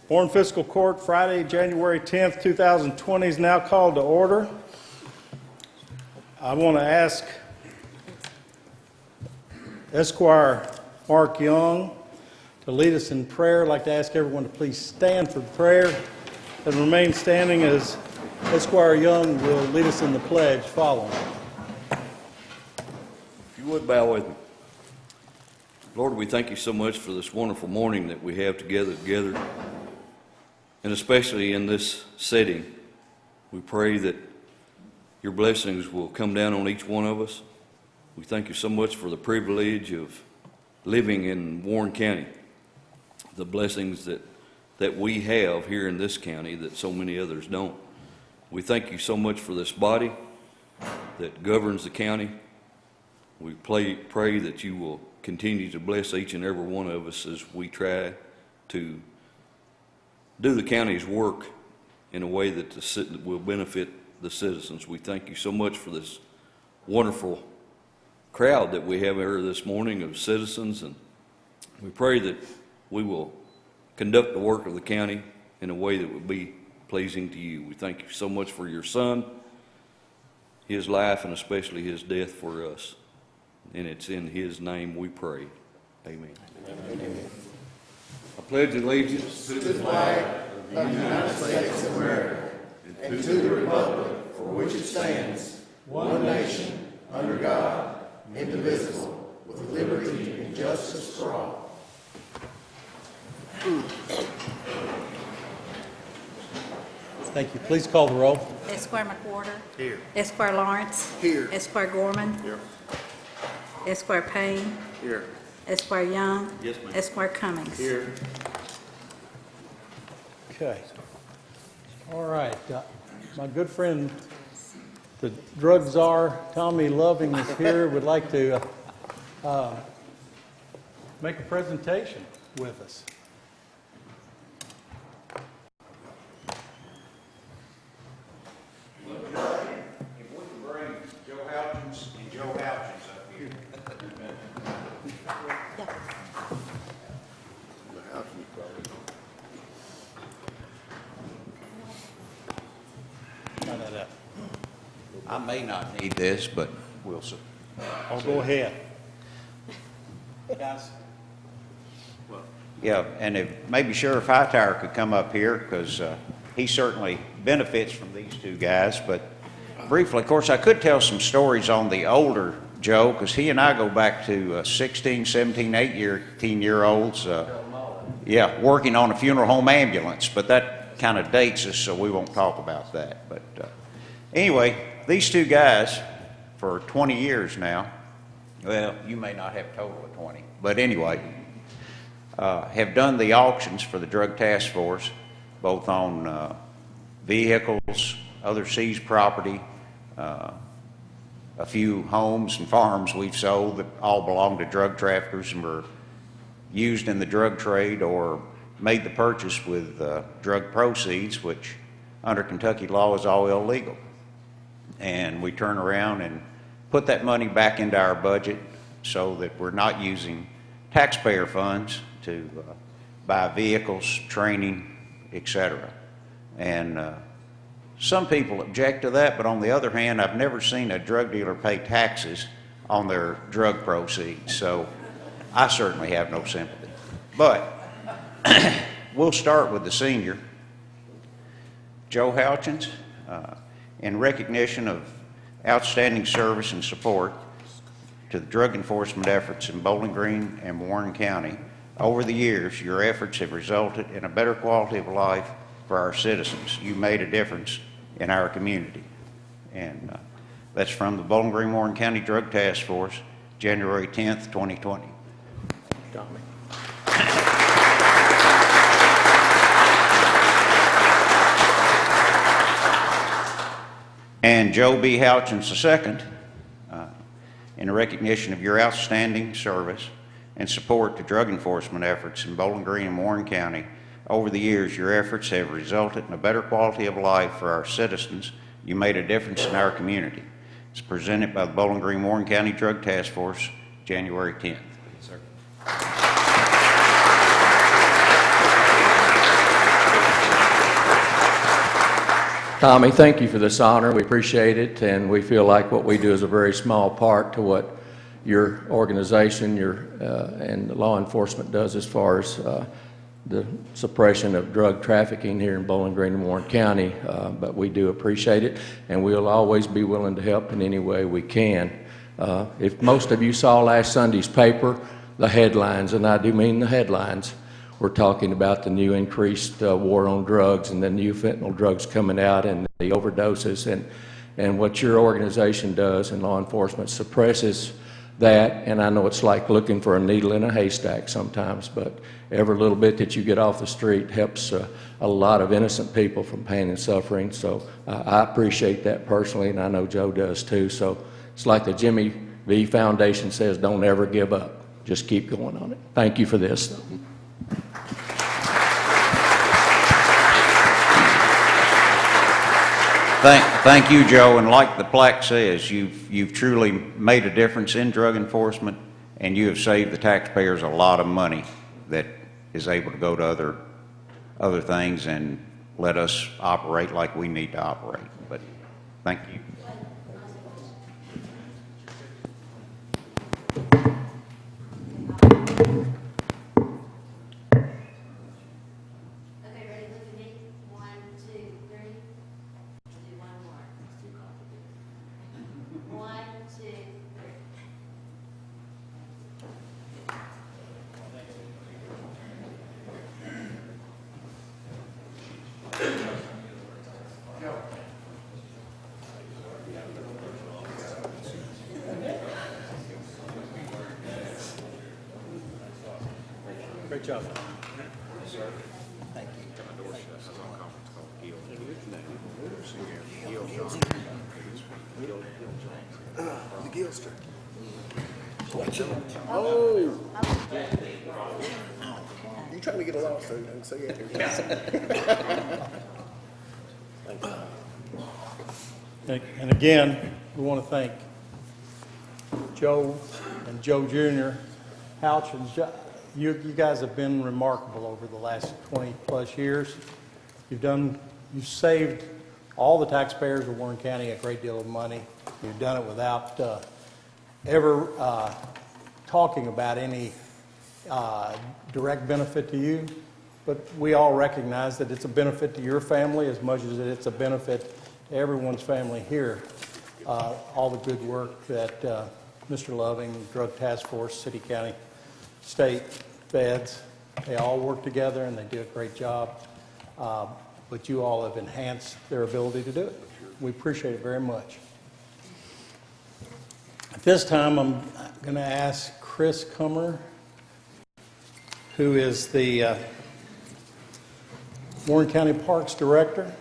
Warren Fiscal Court, Friday, January 10th, 2020 is now called to order. I want to ask Esquire Mark Young to lead us in prayer. I'd like to ask everyone to please stand for prayer and remain standing as Esquire Young will lead us in the pledge following. If you would bow with me. Lord, we thank you so much for this wonderful morning that we have together, and especially in this setting. We pray that your blessings will come down on each one of us. We thank you so much for the privilege of living in Warren County, the blessings that we have here in this county that so many others don't. We thank you so much for this body that governs the county. We pray that you will continue to bless each and every one of us as we try to do the county's work in a way that will benefit the citizens. We thank you so much for this wonderful crowd that we have here this morning of citizens, and we pray that we will conduct the work of the county in a way that will be pleasing to you. We thank you so much for your son, his life, and especially his death for us. And it's in his name we pray. Amen. Amen. I pledge allegiance to the flag of the United States of America and to the republic for which it stands, one nation, under God, indivisible, with liberty and justice for all. Thank you. Please call the roll. Esquire McWhorter. Here. Esquire Lawrence. Here. Esquire Gorman. Here. Esquire Payne. Here. Esquire Young. Yes, ma'am. Esquire Cummings. Here. Okay. All right. My good friend, the drug czar, Tommy Loving, is here. Would like to make a presentation with us. If we can bring Joe Houchins and Joe Houchins up here. Try that out. I may not need this, but we'll see. Oh, go ahead. Guys. Yeah, and if maybe Sheriff Hightower could come up here, because he certainly benefits from these two guys. But briefly, of course, I could tell some stories on the older Joe, because he and I go back to 16, 17, 18-year-olds. Yeah, working on a funeral home ambulance, but that kind of dates us, so we won't talk about that. But anyway, these two guys, for 20 years now, well, you may not have a total of 20, but anyway, have done the auctions for the Drug Task Force, both on vehicles, other seized property, a few homes and farms we've sold that all belong to drug traffickers and were used in the drug trade, or made the purchase with drug proceeds, which under Kentucky law is all illegal. And we turn around and put that money back into our budget so that we're not using taxpayer funds to buy vehicles, training, etc. And some people object to that, but on the other hand, I've never seen a drug dealer pay taxes on their drug proceeds, so I certainly have no sympathy. But we'll start with the senior, Joe Houchins, in recognition of outstanding service and support to the drug enforcement efforts in Bowling Green and Warren County. Over the years, your efforts have resulted in a better quality of life for our citizens. You made a difference in our community. And that's from the Bowling Green Warren County Drug Task Force, January 10th, 2020. Tommy. And Joe B. Houchins II, in recognition of your outstanding service and support to drug enforcement efforts in Bowling Green and Warren County. Over the years, your efforts have resulted in a better quality of life for our citizens. You made a difference in our community. It's presented by the Bowling Green Warren County Drug Task Force, January 10th. Yes, sir. Tommy, thank you for this honor. We appreciate it, and we feel like what we do is a very small part to what your organization and law enforcement does as far as the suppression of drug trafficking here in Bowling Green and Warren County. But we do appreciate it, and we'll always be willing to help in any way we can. If most of you saw last Sunday's paper, the headlines, and I do mean the headlines, we're talking about the new increased war on drugs and the new fentanyl drugs coming out and the overdoses, and what your organization does in law enforcement suppresses that. And I know it's like looking for a needle in a haystack sometimes, but every little bit that you get off the street helps a lot of innocent people from pain and suffering. So I appreciate that personally, and I know Joe does too. So it's like the Jimmy V Foundation says, don't ever give up. Just keep going on it. Thank you for this. Thank you, Joe, and like the plaque says, you've truly made a difference in drug enforcement, and you have saved the taxpayers a lot of money that is able to go to other things and let us operate like we need to operate. But thank you. Okay, ready, look at me. 1, 2, 3. Do one more. It's too complicated. 1, 2, 3. Great job. The Gilster. Oh! You trying to get a lawsuit? Don't say it. And again, we want to thank Joe and Joe Jr., Houch, and you guys have been remarkable over the last 20-plus years. You've saved all the taxpayers of Warren County a great deal of money. You've done it without ever talking about any direct benefit to you, but we all recognize that it's a benefit to your family as much as it's a benefit to everyone's family here. All the good work that Mr. Loving, Drug Task Force, City, County, State, Feds, they all work together and they do a great job. But you all have enhanced their ability to do it. We appreciate it very much. At this time, I'm going to ask Chris Kummer, who is the Warren County Parks Director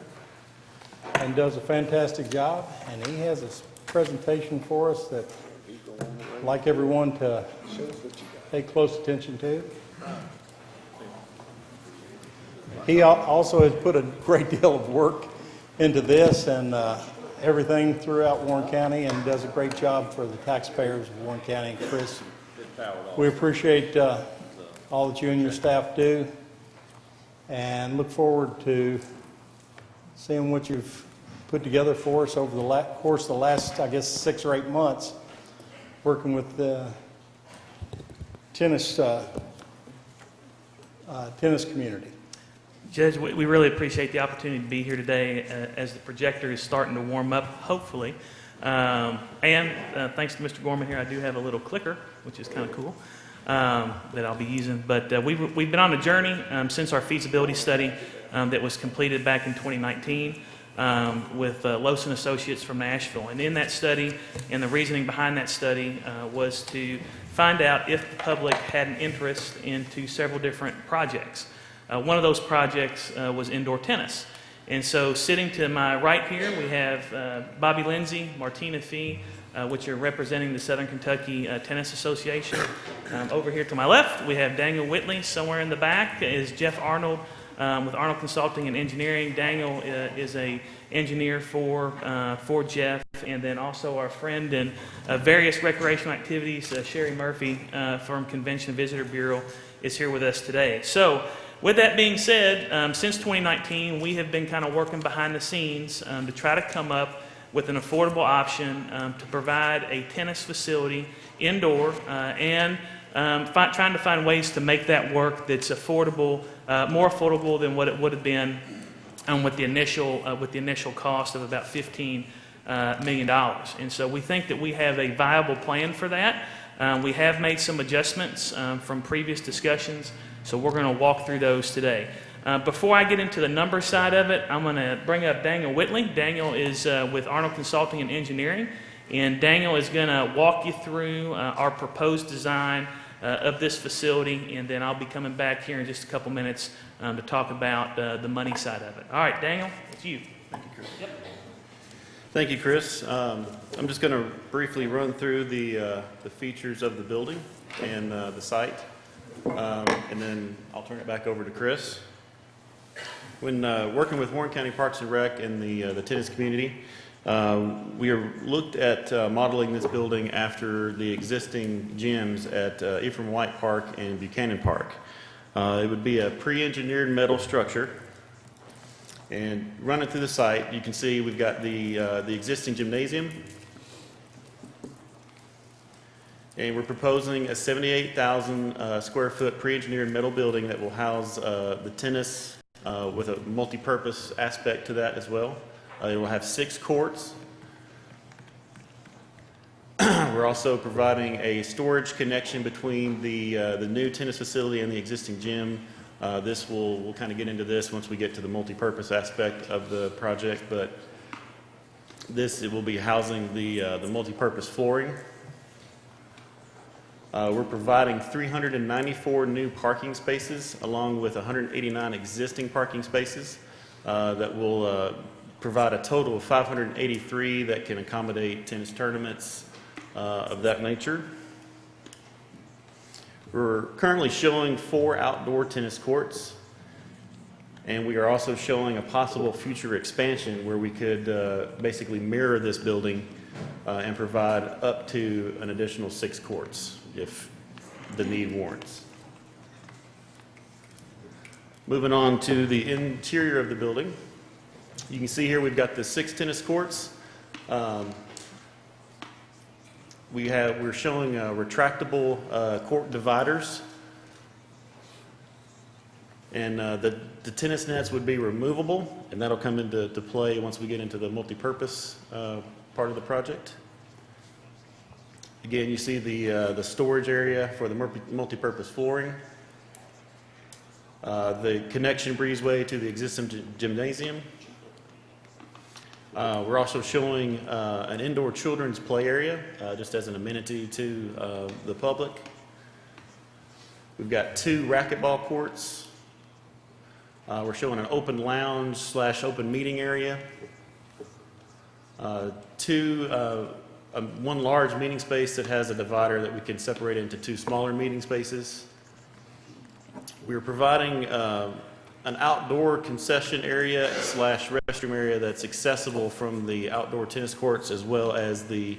and does a fantastic job. And he has a presentation for us that I'd like everyone to pay close attention to. He also has put a great deal of work into this and everything throughout Warren County, and does a great job for the taxpayers of Warren County. Chris, we appreciate all that you and your staff do, and look forward to seeing what you've put together for us over the course of the last, I guess, 6 or 8 months, working with the tennis community. Judge, we really appreciate the opportunity to be here today as the projector is starting to warm up, hopefully. And thanks to Mr. Gorman here, I do have a little clicker, which is kind of cool, that I'll be using. But we've been on a journey since our feasibility study that was completed back in 2019 with Lowson Associates from Nashville. And in that study, and the reasoning behind that study was to find out if the public had an interest into several different projects. One of those projects was indoor tennis. And so sitting to my right here, we have Bobby Lindsay, Martina Fee, which are representing the Southern Kentucky Tennis Association. Over here to my left, we have Daniel Whitley. Somewhere in the back is Jeff Arnold with Arnold Consulting and Engineering. Daniel is a engineer for Jeff, and then also our friend in various recreational activities, Sherry Murphy from Convention and Visitor Bureau, is here with us today. So with that being said, since 2019, we have been kind of working behind the scenes to try to come up with an affordable option to provide a tennis facility indoor and trying to find ways to make that work that's affordable, more affordable than what it would have been with the initial cost of about $15 million. And so we think that we have a viable plan for that. We have made some adjustments from previous discussions, so we're going to walk through those today. Before I get into the number side of it, I'm going to bring up Daniel Whitley. Daniel is with Arnold Consulting and Engineering, and Daniel is going to walk you through our proposed design of this facility, and then I'll be coming back here in just a couple minutes to talk about the money side of it. All right, Daniel, it's you. Thank you, Chris. Yep. Thank you, Chris. I'm just going to briefly run through the features of the building and the site, and then I'll turn it back over to Chris. When working with Warren County Parks and Rec and the tennis community, we looked at modeling this building after the existing gyms at Ephraim White Park and Buchanan Park. It would be a pre-engineered metal structure. And running through the site, you can see we've got the existing gymnasium. And we're proposing a 78,000 square foot pre-engineered metal building that will house the tennis with a multi-purpose aspect to that as well. It will have 6 courts. We're also providing a storage connection between the new tennis facility and the existing gym. We'll kind of get into this once we get to the multi-purpose aspect of the project, but it will be housing the multi-purpose flooring. We're providing 394 new parking spaces along with 189 existing parking spaces that will provide a total of 583 that can accommodate tennis tournaments of that nature. We're currently showing 4 outdoor tennis courts, and we are also showing a possible future expansion where we could basically mirror this building and provide up to an additional 6 courts if the need warrants. Moving on to the interior of the building, you can see here we've got the 6 tennis courts. We're showing retractable court dividers, and the tennis nets would be removable, and that'll come into play once we get into the multi-purpose part of the project. Again, you see the storage area for the multi-purpose flooring, the connection breezeway to the existing gymnasium. We're also showing an indoor children's play area just as an amenity to the public. We've got 2 racquetball courts. We're showing an open lounge / open meeting area. 1 large meeting space that has a divider that we can separate into 2 smaller meeting spaces. We're providing an outdoor concession area / restroom area that's accessible from the outdoor tennis courts as well as the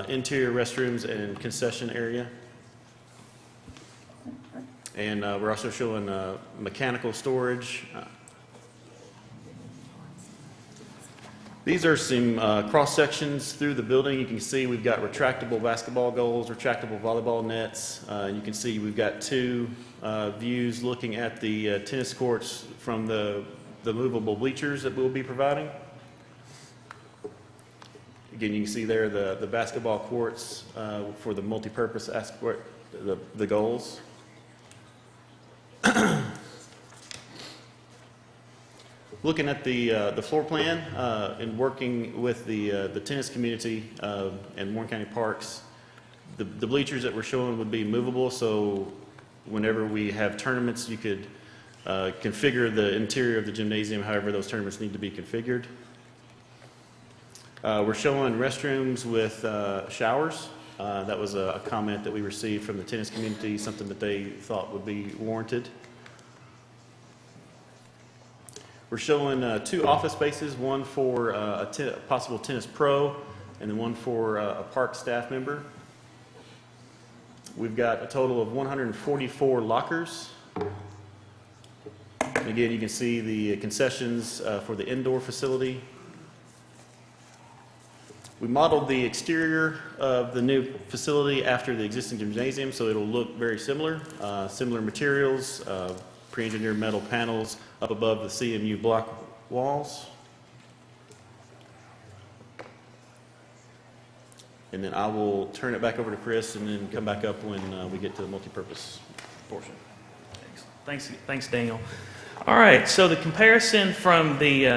interior restrooms and concession area. And we're also showing mechanical storage. These are some cross sections through the building. You can see we've got retractable basketball goals, retractable volleyball nets. You can see we've got 2 views looking at the tennis courts from the movable bleachers that we'll be providing. Again, you can see there the basketball courts for the multi-purpose aspect, the goals. Looking at the floor plan and working with the tennis community and Warren County Parks, the bleachers that we're showing would be movable, so whenever we have tournaments, you could configure the interior of the gymnasium however those tournaments need to be configured. We're showing restrooms with showers. That was a comment that we received from the tennis community, something that they thought would be warranted. We're showing 2 office spaces, one for a possible tennis pro and then one for a park staff member. We've got a total of 144 lockers. Again, you can see the concessions for the indoor facility. We modeled the exterior of the new facility after the existing gymnasium, so it'll look very similar. Similar materials, pre-engineered metal panels up above the CMU block walls. And then I will turn it back over to Chris and then come back up when we get to the multipurpose portion. Thanks, Daniel. All right, so the comparison from the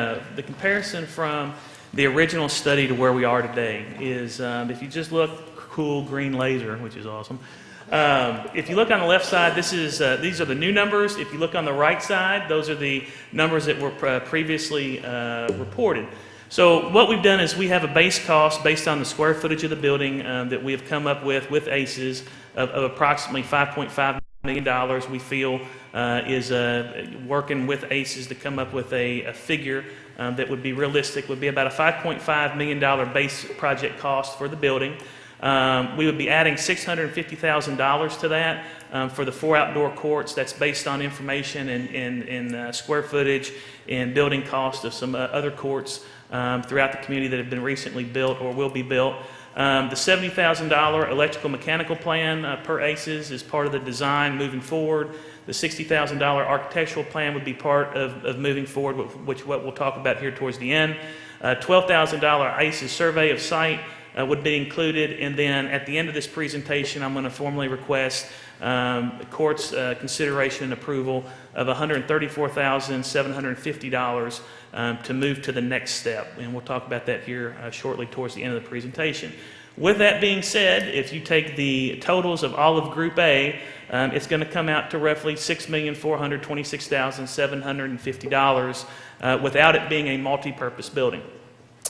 original study to where we are today is, if you just look, cool green laser, which is awesome. If you look on the left side, these are the new numbers. If you look on the right side, those are the numbers that were previously reported. So what we've done is we have a base cost based on the square footage of the building that we have come up with ACES of approximately $5.5 million. We feel is working with ACES to come up with a figure that would be realistic, would be about a $5.5 million base project cost for the building. We would be adding $650,000 to that for the 4 outdoor courts. That's based on information and square footage and building cost of some other courts throughout the community that have been recently built or will be built. The $70,000 electrical mechanical plan per ACES is part of the design moving forward. The $60,000 architectural plan would be part of moving forward, which what we'll talk about here towards the end. $12,000 ACES survey of site would be included, and then at the end of this presentation, I'm going to formally request court's consideration and approval of $134,750 to move to the next step, and we'll talk about that here shortly towards the end of the presentation. With that being said, if you take the totals of all of Group A, it's going to come out to roughly $6,426,750 without it being a multi-purpose building.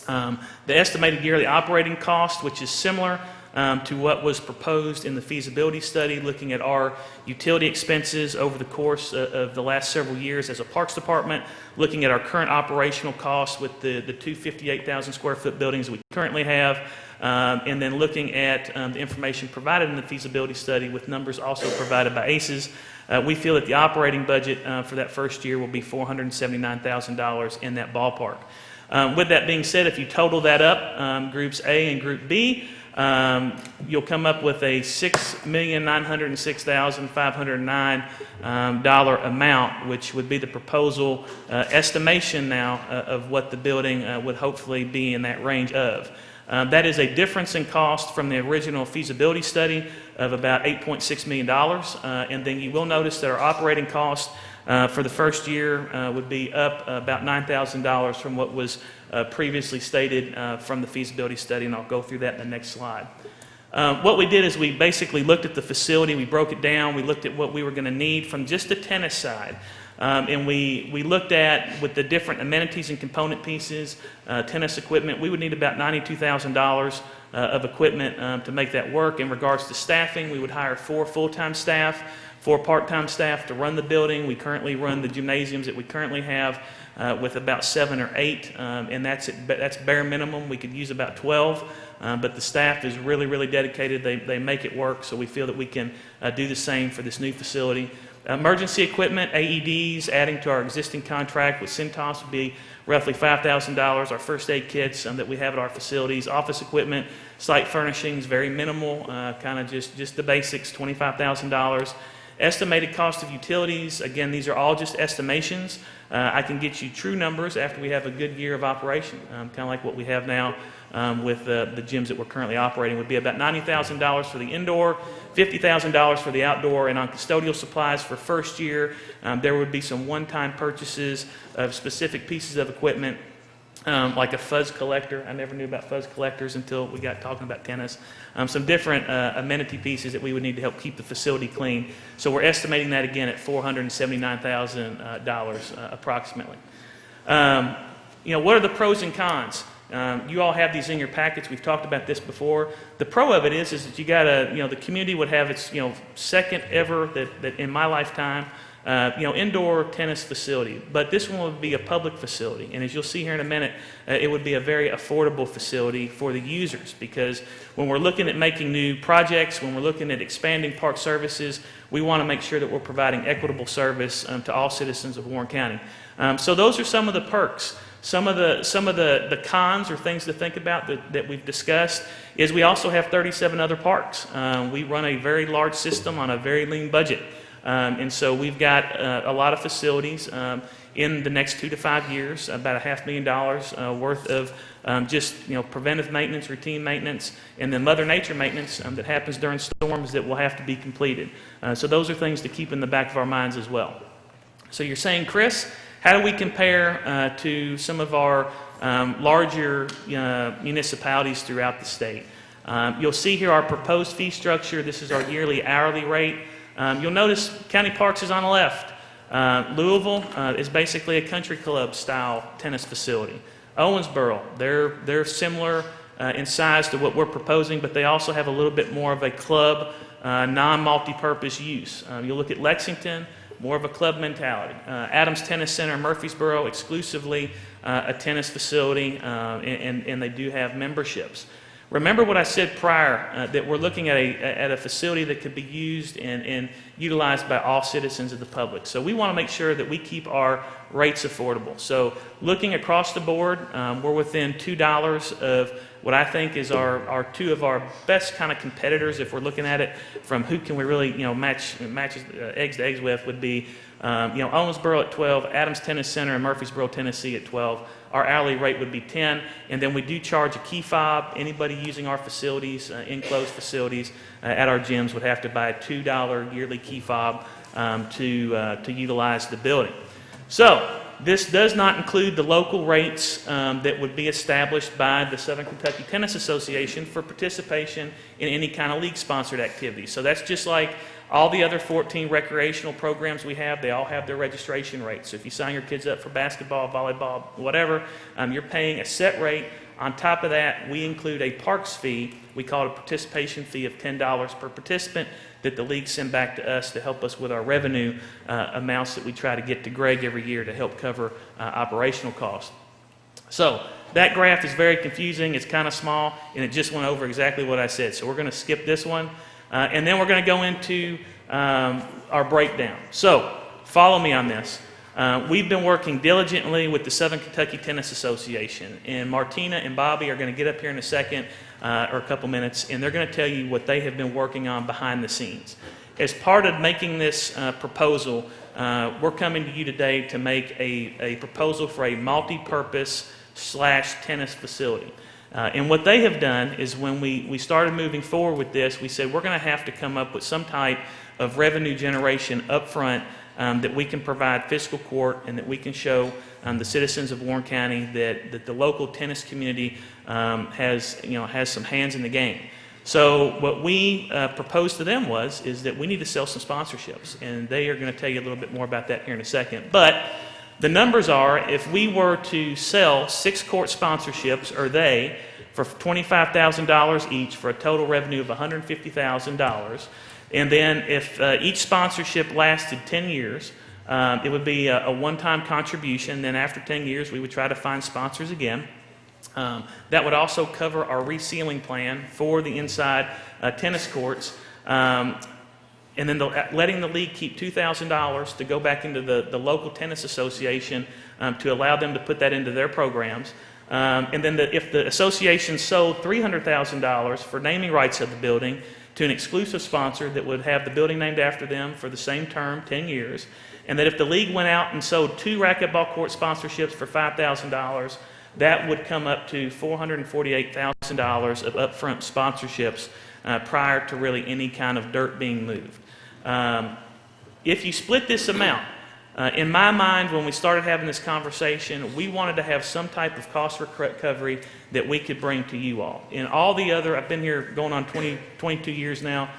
The estimated yearly operating cost, which is similar to what was proposed in the feasibility study, looking at our utility expenses over the course of the last several years as a parks department, looking at our current operational costs with the 258,000 square foot buildings we currently have, and then looking at the information provided in the feasibility study with numbers also provided by ACES. We feel that the operating budget for that first year will be $479,000 in that ballpark. With that being said, if you total that up, Groups A and Group B, you'll come up with a $6,906,509 amount, which would be the proposal estimation now of what the building would hopefully be in that range of. That is a difference in cost from the original feasibility study of about $8.6 million. And then you will notice that our operating cost for the first year would be up about $9,000 from what was previously stated from the feasibility study, and I'll go through that in the next slide. What we did is we basically looked at the facility, we broke it down, we looked at what we were going to need from just the tennis side. And we looked at, with the different amenities and component pieces, tennis equipment, we would need about $92,000 of equipment to make that work. In regards to staffing, we would hire 4 full-time staff, 4 part-time staff to run the building. We currently run the gymnasiums that we currently have with about 7 or 8, and that's bare minimum. We could use about 12, but the staff is really, really dedicated. They make it work, so we feel that we can do the same for this new facility. Emergency equipment, AEDs, adding to our existing contract with Cintas would be roughly $5,000. Our first aid kits that we have at our facilities, office equipment, site furnishings, very minimal, kind of just the basics, $25,000. Estimated cost of utilities, again, these are all just estimations. I can get you true numbers after we have a good year of operation, kind of like what we have now with the gyms that we're currently operating. Would be about $90,000 for the indoor, $50,000 for the outdoor, and on custodial supplies for first year, there would be some one-time purchases of specific pieces of equipment, like a fuzz collector. I never knew about fuzz collectors until we got talking about tennis. Some different amenity pieces that we would need to help keep the facility clean. So we're estimating that again at $479,000 approximately. What are the pros and cons? You all have these in your packets. We've talked about this before. The pro of it is that you got the community would have its, second ever that in my lifetime indoor tennis facility. But this one would be a public facility. And as you'll see here in a minute, it would be a very affordable facility for the users, because when we're looking at making new projects, when we're looking at expanding park services, we want to make sure that we're providing equitable service to all citizens of Warren County. So those are some of the perks. Some of the cons or things to think about that we've discussed is we also have 37 other parks. We run a very large system on a very lean budget. And so we've got a lot of facilities in the next 2 to 5 years, about $500,000 worth of just preventive maintenance, routine maintenance, and then Mother Nature maintenance that happens during storms that will have to be completed. So those are things to keep in the back of our minds as well. So you're saying, Chris, how do we compare to some of our larger municipalities throughout the state? You'll see here our proposed fee structure. This is our yearly hourly rate. You'll notice County Parks is on the left. Louisville is basically a country club style tennis facility. Owensboro, they're similar in size to what we're proposing, but they also have a little bit more of a club, non-multi-purpose use. You'll look at Lexington, more of a club mentality. Adams Tennis Center, Murfreesboro, exclusively a tennis facility, and they do have memberships. Remember what I said prior, that we're looking at a facility that could be used and utilized by all citizens of the public. So we want to make sure that we keep our rates affordable. So looking across the board, we're within $2 of what I think is our two of our best kind of competitors, if we're looking at it from who can we really match eggs to eggs with, would be Owensboro at 12, Adams Tennis Center in Murfreesboro, Tennessee at 12. Our hourly rate would be 10, and then we do charge a key fob. Anybody using our facilities, enclosed facilities at our gyms, would have to buy a $2 yearly key fob to utilize the building. So this does not include the local rates that would be established by the Southern Kentucky Tennis Association for participation in any kind of league-sponsored activity. So that's just like all the other 14 recreational programs we have. They all have their registration rates. So if you sign your kids up for basketball, volleyball, whatever, you're paying a set rate. On top of that, we include a parks fee. We call it a participation fee of $10 per participant that the league send back to us to help us with our revenue amounts that we try to get to Greg every year to help cover operational costs. So that graph is very confusing. It's kind of small, and it just went over exactly what I said. So we're going to skip this one, and then we're going to go into our breakdown. So follow me on this. We've been working diligently with the Southern Kentucky Tennis Association, and Martina and Bobby are going to get up here in a second or a couple minutes, and they're going to tell you what they have been working on behind the scenes. As part of making this proposal, we're coming to you today to make a proposal for a multi-purpose tennis facility. And what they have done is when we started moving forward with this, we said we're going to have to come up with some type of revenue generation up front that we can provide fiscal court and that we can show the citizens of Warren County that the local tennis community has some hands in the game. So what we proposed to them is that we need to sell some sponsorships, and they are going to tell you a little bit more about that here in a second. But the numbers are, if we were to sell 6 court sponsorships, for $25,000 each, for a total revenue of $150,000, and then if each sponsorship lasted 10 years, it would be a one-time contribution. Then after 10 years, we would try to find sponsors again. That would also cover our resealing plan for the inside tennis courts. And then letting the league keep $2,000 to go back into the local tennis association to allow them to put that into their programs. And then if the association sold $300,000 for naming rights of the building to an exclusive sponsor that would have the building named after them for the same term, 10 years, and that if the league went out and sold 2 racquetball court sponsorships for $5,000, that would come up to $448,000 of upfront sponsorships prior to really any kind of dirt being moved. If you split this amount, in my mind, when we started having this conversation, we wanted to have some type of cost recovery that we could bring to you all. In all the other, I've been here going on 22 years now,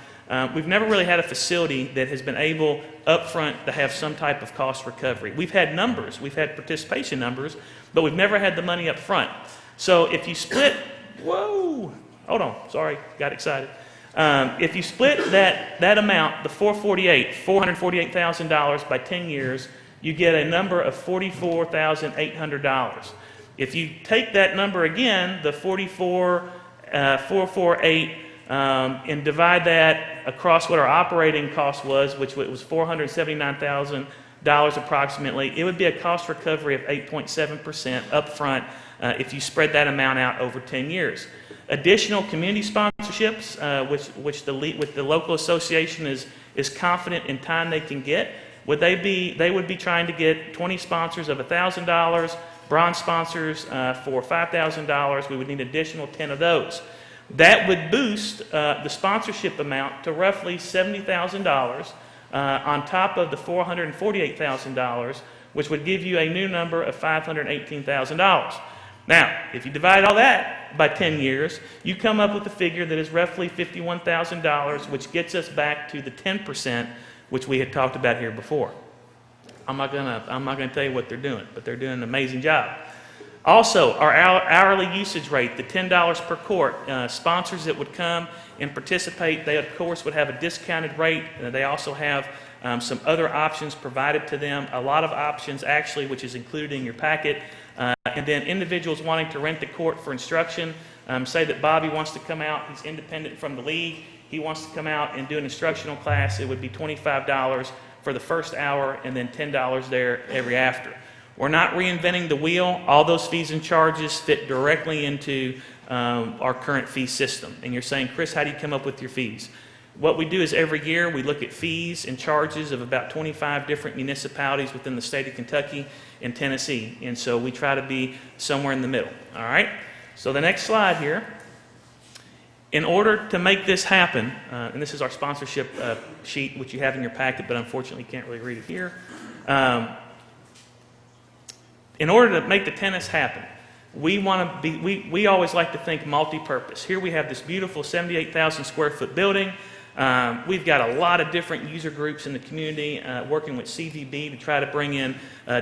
we've never really had a facility that has been able up front to have some type of cost recovery. We've had numbers, we've had participation numbers, but we've never had the money up front. So if you split, hold on, sorry, got excited. If you split that amount, the $448,000 by 10 years, you get a number of $44,800. If you take that number again, the 448, and divide that across what our operating cost was, which was $479,000 approximately, it would be a cost recovery of 8.7% upfront if you spread that amount out over 10 years. Additional community sponsorships, which the local association is confident in time they can get, they would be trying to get 20 sponsors of $1,000, bronze sponsors for $5,000. We would need additional 10 of those. That would boost the sponsorship amount to roughly $70,000 on top of the $448,000, which would give you a new number of $518,000. Now, if you divide all that by 10 years, you come up with a figure that is roughly $51,000, which gets us back to the 10%, which we had talked about here before. I'm not gonna tell you what they're doing, but they're doing an amazing job. Also, our hourly usage rate, the $10 per quart, sponsors that would come and participate, they of course would have a discounted rate. They also have some other options provided to them, a lot of options actually, which is included in your packet. And then individuals wanting to rent the court for instruction, say that Bobby wants to come out, he's independent from the league, he wants to come out and do an instructional class, it would be $25 for the first hour and then $10 there every after. We're not reinventing the wheel. All those fees and charges fit directly into our current fee system. And you're saying, Chris, how do you come up with your fees? What we do is every year we look at fees and charges of about 25 different municipalities within the state of Kentucky and Tennessee. And so we try to be somewhere in the middle. All right? So the next slide here. In order to make this happen, and this is our sponsorship sheet, which you have in your packet, but unfortunately you can't really read it here. In order to make the tennis happen, we always like to think multi-purpose. Here we have this beautiful 78,000 square foot building. We've got a lot of different user groups in the community working with CVB to try to bring in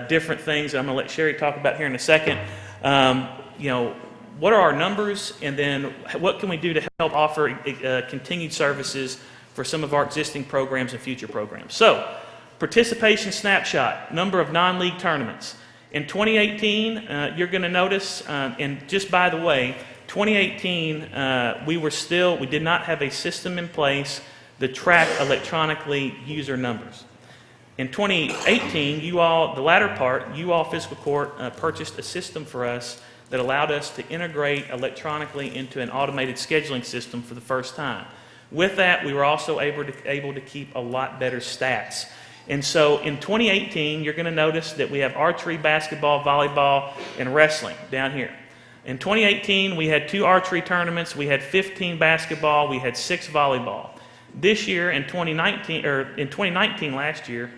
different things that I'm going to let Sherry talk about here in a second. What are our numbers, and then what can we do to help offer continued services for some of our existing programs and future programs? So, participation snapshot, number of non-league tournaments. In 2018, you're going to notice, and just by the way, 2018, we did not have a system in place to track electronically user numbers. In 2018, the latter part, Fiscal Court purchased a system for us that allowed us to integrate electronically into an automated scheduling system for the first time. With that, we were also able to keep a lot better stats. And so in 2018, you're going to notice that we have archery, basketball, volleyball, and wrestling down here. In 2018, we had 2 archery tournaments, we had 15 basketball, we had 6 volleyball. This year, in 2019 last year,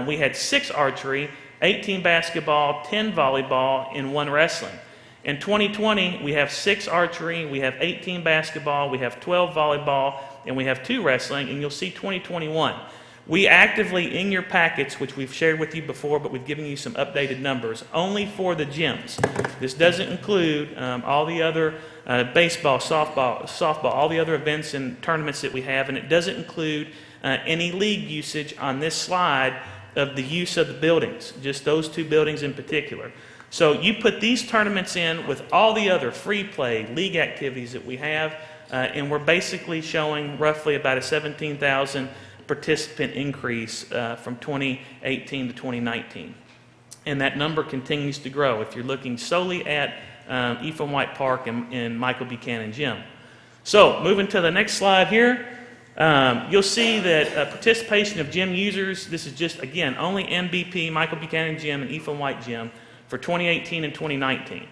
we had 6 archery, 18 basketball, 10 volleyball, and 1 wrestling. In 2020, we have 6 archery, we have 18 basketball, we have 12 volleyball, and we have 2 wrestling, and you'll see 2021. We actively, in your packets, which we've shared with you before, but we've given you some updated numbers, only for the gyms. This doesn't include all the other baseball, softball, all the other events and tournaments that we have, and it doesn't include any league usage on this slide of the use of the buildings, just those 2 buildings in particular. So you put these tournaments in with all the other free play, league activities that we have, and we're basically showing roughly about a 17,000 participant increase from 2018 to 2019. And that number continues to grow if you're looking solely at Ephraim White Park and Michael Buchanan Gym. So moving to the next slide here, you'll see that participation of gym users, this is just, again, only MBP, Michael Buchanan Gym, and Ephraim White Gym for 2018 and 2019.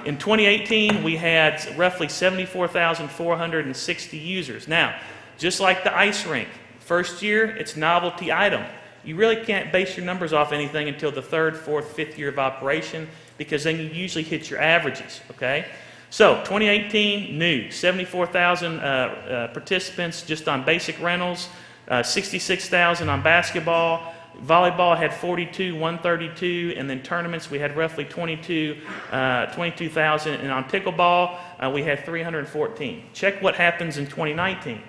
In 2018, we had roughly 74,460 users. Now, just like the ice rink, first year, it's novelty item. You really can't base your numbers off anything until the 3rd, 4th, 5th year of operation, because then you usually hit your averages, okay? So 2018, new, 74,000 participants just on basic rentals, 66,000 on basketball, Volleyball had 42, 132, and then tournaments, we had roughly 22,000. And on pickleball, we had 314. Check what happens in 2019.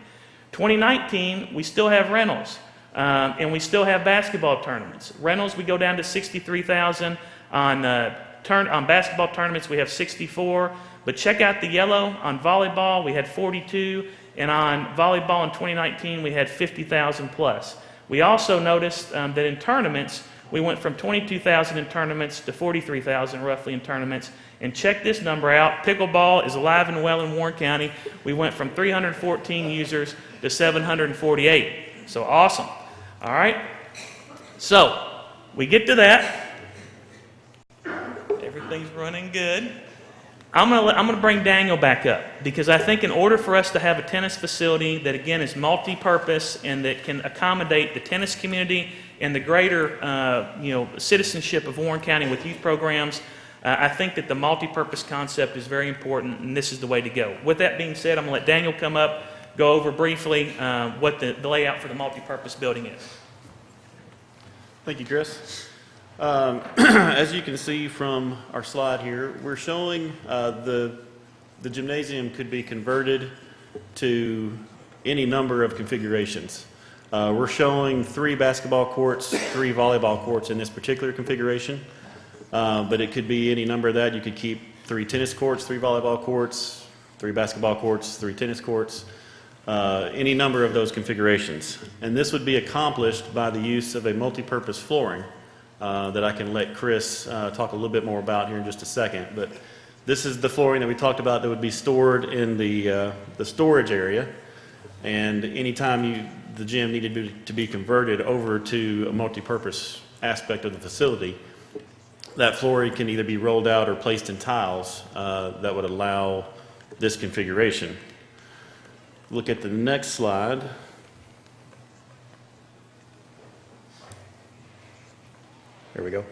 2019, we still have rentals, and we still have basketball tournaments. Rentals, we go down to 63,000. On basketball tournaments, we have 64. But check out the yellow. On volleyball, we had 42, and on volleyball in 2019, we had 50,000 plus. We also noticed that in tournaments, we went from 22,000 in tournaments to 43,000 roughly in tournaments. And check this number out. Pickleball is alive and well in Warren County. We went from 314 users to 748. So awesome. All right. So we get to that. Everything's running good. I'm gonna bring Daniel back up because I think in order for us to have a tennis facility that again is multi-purpose and that can accommodate the tennis community and the greater citizenship of Warren County with youth programs, I think that the multi-purpose concept is very important, and this is the way to go. With that being said, I'm gonna let Daniel come up, go over briefly what the layout for the multi-purpose building is. Thank you, Chris. As you can see from our slide here, we're showing the gymnasium could be converted to any number of configurations. We're showing 3 basketball courts, 3 volleyball courts in this particular configuration, but it could be any number of that. You could keep 3 tennis courts, 3 volleyball courts, 3 basketball courts, 3 tennis courts, any number of those configurations. And this would be accomplished by the use of a multi-purpose flooring that I can let Chris talk a little bit more about here in just a second. But this is the flooring that we talked about that would be stored in the storage area. And anytime the gym needed to be converted over to a multi-purpose aspect of the facility, that flooring can either be rolled out or placed in tiles that would allow this configuration. Look at the next slide. There we go.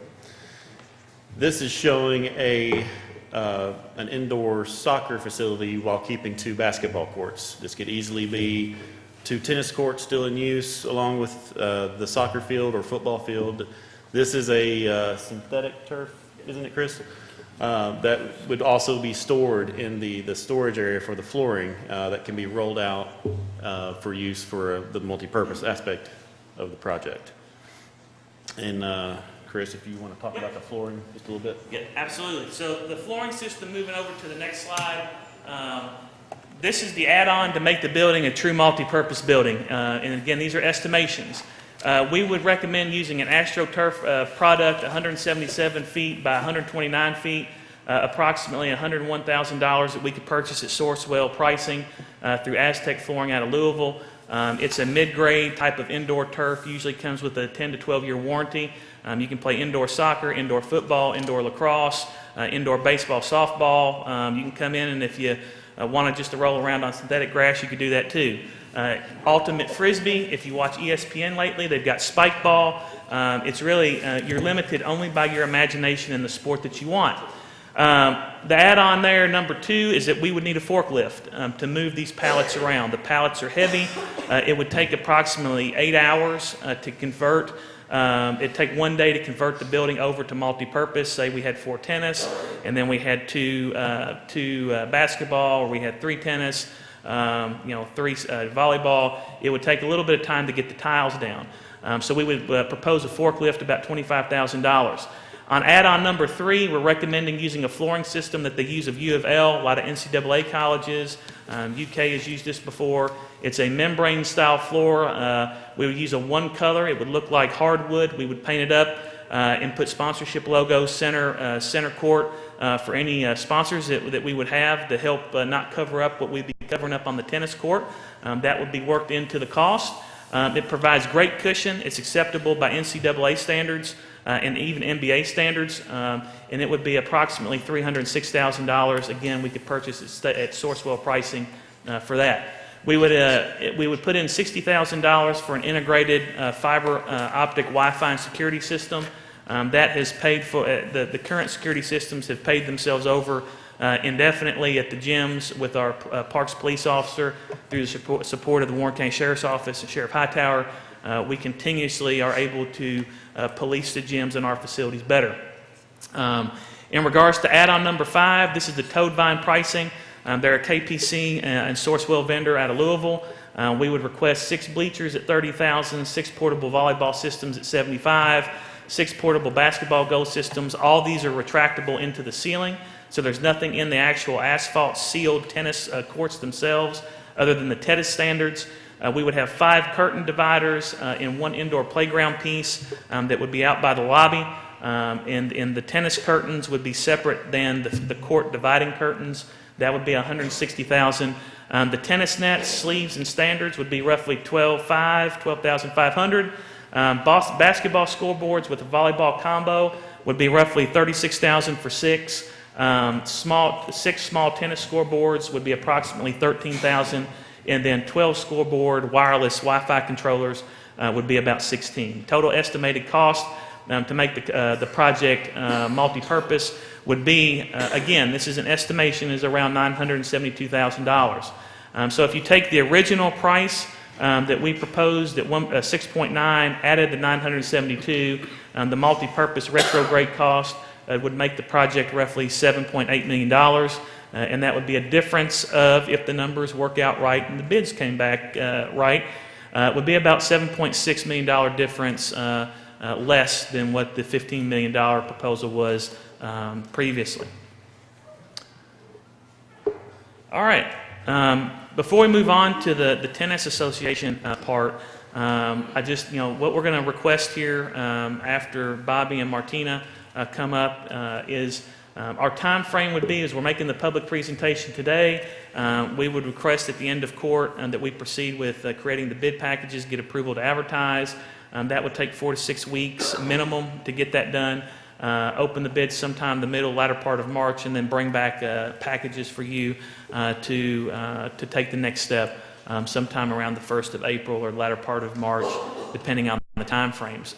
This is showing an indoor soccer facility while keeping 2 basketball courts. This could easily be 2 tennis courts still in use along with the soccer field or football field. This is a synthetic turf, isn't it, Chris? That would also be stored in the storage area for the flooring that can be rolled out for use for the multi-purpose aspect of the project. And Chris, if you want to talk about the flooring just a little bit. Yeah, absolutely. So the flooring system, moving over to the next slide, this is the add-on to make the building a true multi-purpose building. And again, these are estimations. We would recommend using an AstroTurf product, 177 feet by 129 feet, approximately $101,000 that we could purchase at Sourcewell pricing through Aztec Flooring out of Louisville. It's a mid-grade type of indoor turf, usually comes with a 10 to 12-year warranty. You can play indoor soccer, indoor football, indoor lacrosse, indoor baseball, softball. You can come in and if you wanted just to roll around on synthetic grass, you could do that too. Ultimate Frisbee, if you watch ESPN lately, they've got spike ball. It's really, you're limited only by your imagination and the sport that you want. The add-on there, number 2, is that we would need a forklift to move these pallets around. The pallets are heavy. It would take approximately 8 hours to convert. It'd take 1 day to convert the building over to multi-purpose. Say we had 4 tennis, and then we had 2 basketball, or we had 3 tennis, 3 volleyball. It would take a little bit of time to get the tiles down. So we would propose a forklift about $25,000. On add-on number 3, we're recommending using a flooring system that they use of U of L, a lot of NCAA colleges. UK has used this before. It's a membrane-style floor. We would use a 1 color. It would look like hardwood. We would paint it up and put sponsorship logos center court for any sponsors that we would have to help not cover up what we'd be covering up on the tennis court. That would be worked into the cost. It provides great cushion. It's acceptable by NCAA standards and even NBA standards, and it would be approximately $306,000. Again, we could purchase it at Sourcewell pricing for that. We would put in $60,000 for an integrated fiber optic Wi-Fi and security system. That has paid for the current security systems have paid themselves over indefinitely at the gyms with our Parks police officer through the support of the Warren County Sheriff's Office and Sheriff Hightower. we continuously are able to police the gyms in our facilities better. In regards to add-on number 5, this is the Toad Vine pricing. They're a KPC and Sourcewell vendor out of Louisville. We would request 6 bleachers at $30,000, 6 portable volleyball systems at $75,000, 6 portable basketball goal systems. All these are retractable into the ceiling, so there's nothing in the actual asphalt sealed tennis courts themselves other than the tennis standards. We would have 5 curtain dividers in 1 indoor playground piece that would be out by the lobby. And the tennis curtains would be separate than the court dividing curtains. That would be $160,000. The tennis nets, sleeves, and standards would be roughly $12,500. Basketball scoreboards with a volleyball combo would be roughly $36,000 for 6. 6 small tennis scoreboards would be approximately $13,000, and then 12 scoreboard wireless Wi-Fi controllers would be about $16,000. Total estimated cost to make the project multi-purpose would be, again, this is an estimation, is around $972,000. So if you take the original price that we proposed at 6.9, added the 972, the multi-purpose retrograde cost would make the project roughly $7.8 million. And that would be a difference of, if the numbers work out right and the bids came back right, it would be about $7.6 million difference less than what the $15 million proposal was previously. All right. Before we move on to the Tennis Association part, I just, what we're going to request here after Bobby and Martina come up is our time frame would be, as we're making the public presentation today, we would request at the end of court that we proceed with creating the bid packages, get approval to advertise. That would take 4 to 6 weeks minimum to get that done. Open the bids sometime the latter part of March, and then bring back packages for you to take the next step sometime around the 1st of April or latter part of March, depending on the time frames.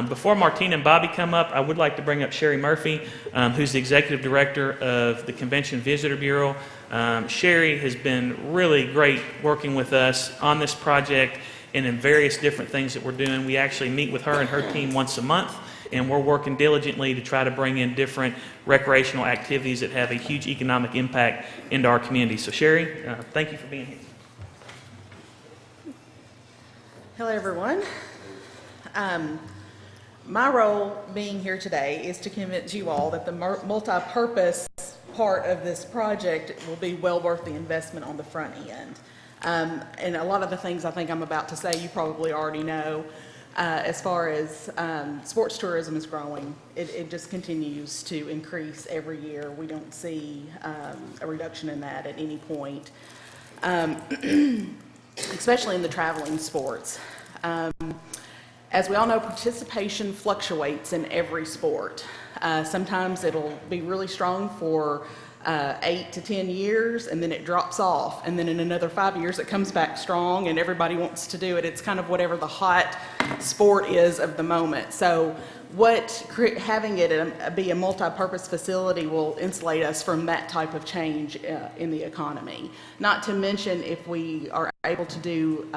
Before Martina and Bobby come up, I would like to bring up Sherry Murphy, who's the Executive Director of the Convention Visitor Bureau. Sherry has been really great working with us on this project and in various different things that we're doing. We actually meet with her and her team once a month, and we're working diligently to try to bring in different recreational activities that have a huge economic impact into our community. So Sherry, thank you for being here. Hello, everyone. My role being here today is to convince you all that the multi-purpose part of this project will be well worth the investment on the front end. And a lot of the things I think I'm about to say you probably already know. As far as sports tourism is growing, it just continues to increase every year. We don't see a reduction in that at any point, especially in the traveling sports. As we all know, participation fluctuates in every sport. Sometimes it'll be really strong for 8 to 10 years, and then it drops off, and then in another 5 years it comes back strong and everybody wants to do it. It's kind of whatever the hot sport is of the moment. So having it be a multi-purpose facility will insulate us from that type of change in the economy. Not to mention, if we are able to do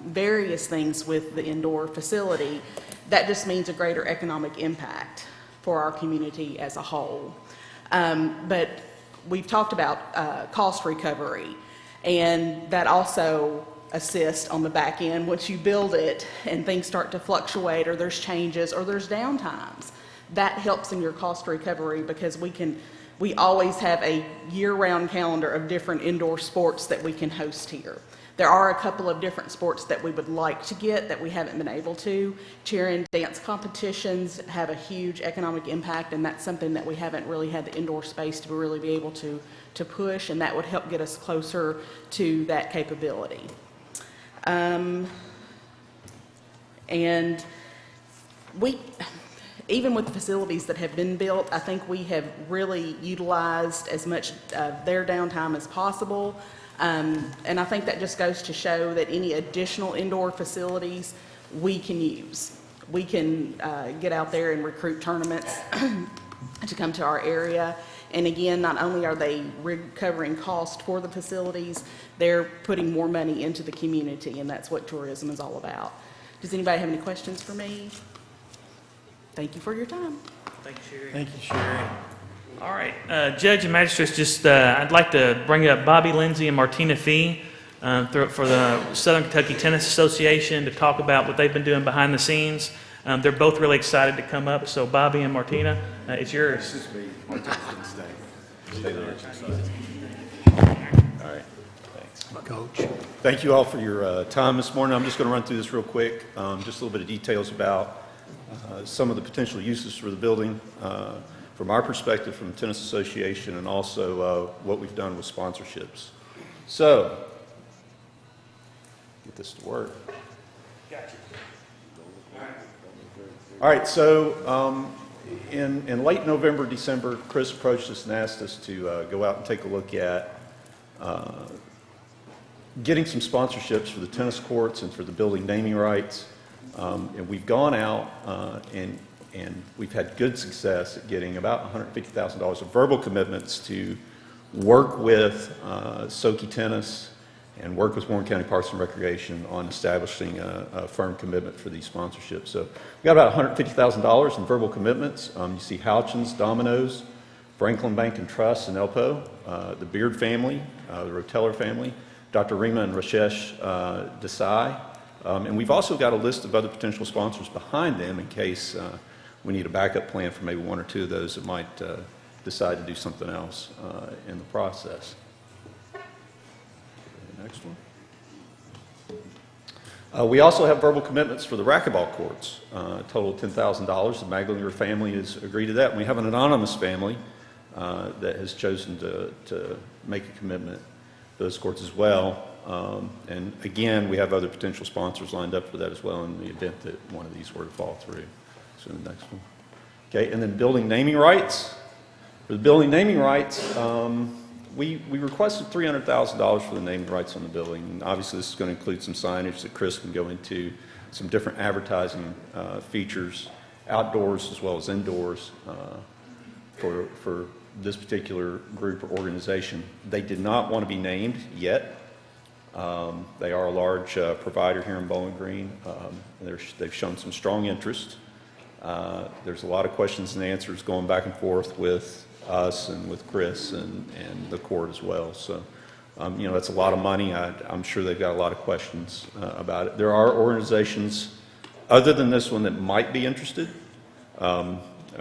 various things with the indoor facility, that just means a greater economic impact for our community as a whole. But we've talked about cost recovery, and that also assists on the back end. Once you build it and things start to fluctuate, or there's changes, or there's downtimes, that helps in your cost recovery, because we always have a year-round calendar of different indoor sports that we can host here. There are a couple of different sports that we would like to get that we haven't been able to. Cheer and dance competitions have a huge economic impact, and that's something that we haven't really had the indoor space to really be able to push, and that would help get us closer to that capability. And even with the facilities that have been built, I think we have really utilized as much of their downtime as possible. And I think that just goes to show that any additional indoor facilities we can use. We can get out there and recruit tournaments to come to our area. And again, not only are they recovering cost for the facilities, they're putting more money into the community, and that's what tourism is all about. Does anybody have any questions for me? Thank you for your time. Thank you, Sherry. Thank you, Sherry. All right, Judge and Magistrates, just I'd like to bring up Bobby Lindsay and Martina Fee for the Southern Kentucky Tennis Association to talk about what they've been doing behind the scenes. They're both really excited to come up, so Bobby and Martina, it's yours. This is me. Martina can stay. Stay there. All right, thanks. Coach. Thank you all for your time this morning. I'm just going to run through this real quick, just a little bit of details about some of the potential uses for the building from our perspective from the Tennis Association, and also what we've done with sponsorships. So, get this to work. All right, so in late November, December, Chris approached us and asked us to go out and take a look at getting some sponsorships for the tennis courts and for the building naming rights. And we've gone out and we've had good success at getting about $150,000 of verbal commitments to work with Soki Tennis and work with Warren County Parks and Recreation on establishing a firm commitment for these sponsorships. So we got about $150,000 in verbal commitments. You see Houchins, Domino's, Franklin Bank and Trust, and Elpo, the Beard family, the Roteller family, Dr. Rima and Rashesh Desai. And we've also got a list of other potential sponsors behind them in case we need a backup plan for maybe one or two of those that might decide to do something else in the process. Next one. We also have verbal commitments for the racquetball courts, a total of $10,000. The Maglinger family has agreed to that. And we have an anonymous family that has chosen to make a commitment to those courts as well. And again, we have other potential sponsors lined up for that as well in the event that one of these were to fall through. So the next one. Okay, and then building naming rights. For the building naming rights, we requested $300,000 for the naming rights on the building. And obviously, this is going to include some signage that Chris can go into, some different advertising features, outdoors as well as indoors for this particular group or organization. They did not want to be named yet. They are a large provider here in Bowling Green. They've shown some strong interest. There's a lot of questions and answers going back and forth with us and with Chris and the court as well. So, that's a lot of money. I'm sure they've got a lot of questions about it. There are organizations other than this one that might be interested.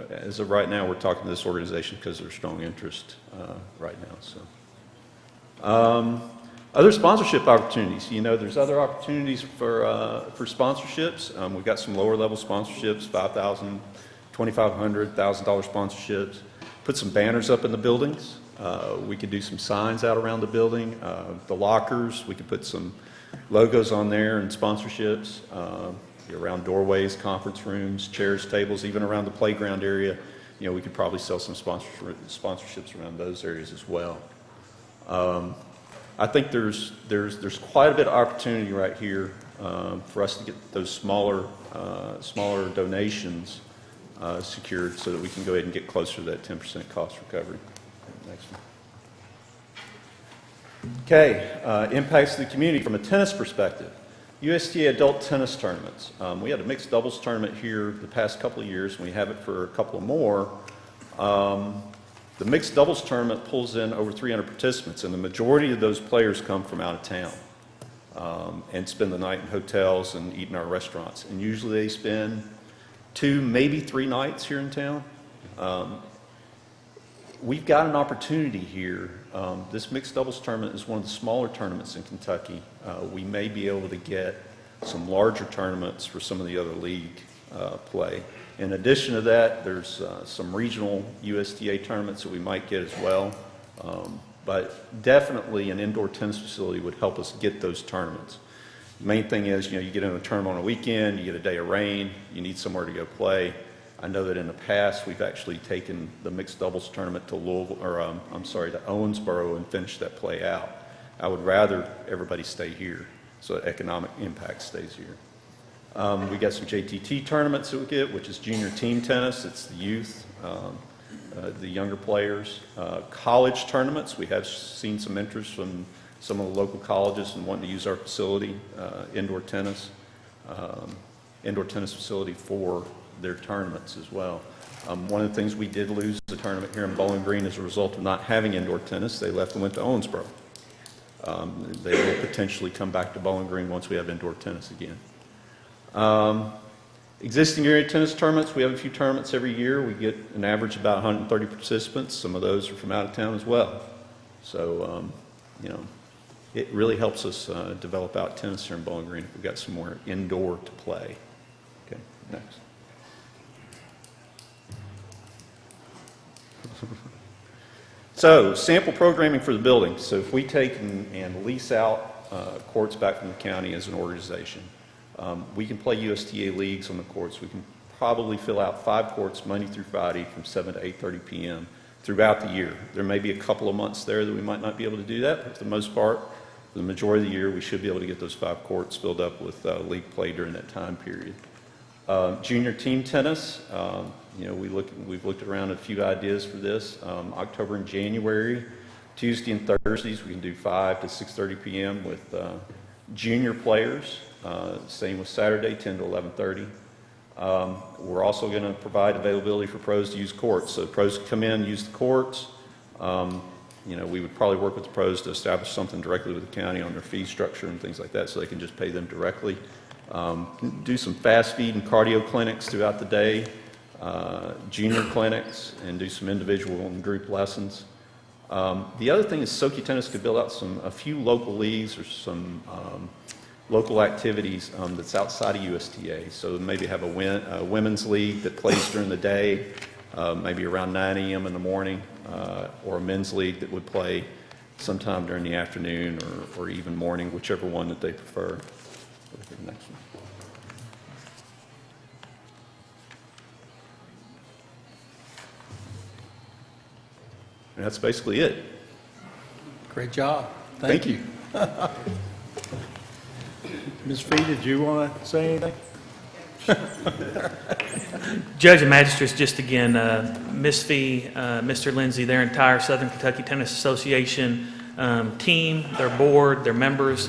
As of right now, we're talking to this organization because there's strong interest right now. So, other sponsorship opportunities. There's other opportunities for sponsorships. We've got some lower level sponsorships, $5,000, $2,500, $1,000 sponsorships. Put some banners up in the buildings. We could do some signs out around the building. The lockers, we could put some logos on there and sponsorships. Around doorways, conference rooms, chairs, tables, even around the playground area. We could probably sell some sponsorships around those areas as well. I think there's quite a bit of opportunity right here for us to get those smaller donations secured so that we can go ahead and get closer to that 10% cost recovery. Next one. Okay, impacts to the community from a tennis perspective. USTA adult tennis tournaments. We had a mixed doubles tournament here the past couple of years, and we have it for a couple more. The mixed doubles tournament pulls in over 300 participants, and the majority of those players come from out of town and spend the night in hotels and eat in our restaurants. And usually they spend 2, maybe 3 nights here in town. We've got an opportunity here. This mixed doubles tournament is one of the smaller tournaments in Kentucky. We may be able to get some larger tournaments for some of the other league play. In addition to that, there's some regional USTA tournaments that we might get as well. But definitely an indoor tennis facility would help us get those tournaments. The main thing is, you get in a tournament on a weekend, you get a day of rain, you need somewhere to go play. I know that in the past we've actually taken the mixed doubles tournament to Louisville, or to Owensboro and finished that play out. I would rather everybody stay here so that economic impact stays here. We got some JTT tournaments that we get, which is junior team tennis. It's the youth, the younger players. College tournaments, we have seen some interest from some of the local colleges and wanting to use our facility, indoor tennis. indoor tennis facility for their tournaments as well. One of the things we did lose the tournament here in Bowling Green as a result of not having indoor tennis. They left and went to Owensboro. They will potentially come back to Bowling Green once we have indoor tennis again. Existing area tennis tournaments, we have a few tournaments every year. We get an average of about 130 participants. Some of those are from out of town as well. So, it really helps us develop out tennis here in Bowling Green if we've got some more indoor to play. Okay, next. So, sample programming for the building. So if we take and lease out courts back from the county as an organization, we can play USTA leagues on the courts. We can probably fill out 5 courts Monday through Friday from 7 to 8:30 p.m. throughout the year. There may be a couple of months there that we might not be able to do that, but for the most part, for the majority of the year, we should be able to get those 5 courts filled up with league play during that time period. Junior team tennis, we've looked around at a few ideas for this. October and January, Tuesday and Thursdays, we can do 5 to 6:30 p.m. with junior players. Same with Saturday, 10 to 11:30. We're also going to provide availability for pros to use courts. So pros can come in, use the courts. We would probably work with the pros to establish something directly with the county on their fee structure and things like that so they can just pay them directly. Do some fast feed and cardio clinics throughout the day, junior clinics, and do some individual and group lessons. The other thing is Soki Tennis could build out a few local leagues or some local activities that's outside of USTA. So maybe have a women's league that plays during the day, maybe around 9 a.m. in the morning, or a men's league that would play sometime during the afternoon or even morning, whichever one that they prefer. Next one. And that's basically it. Great job. Thank you. Ms. Fee, did you want to say anything? Judge and magistrates, just again, Ms. Fee, Mr. Lindsay, their entire Southern Kentucky Tennis Association team, their board, their members,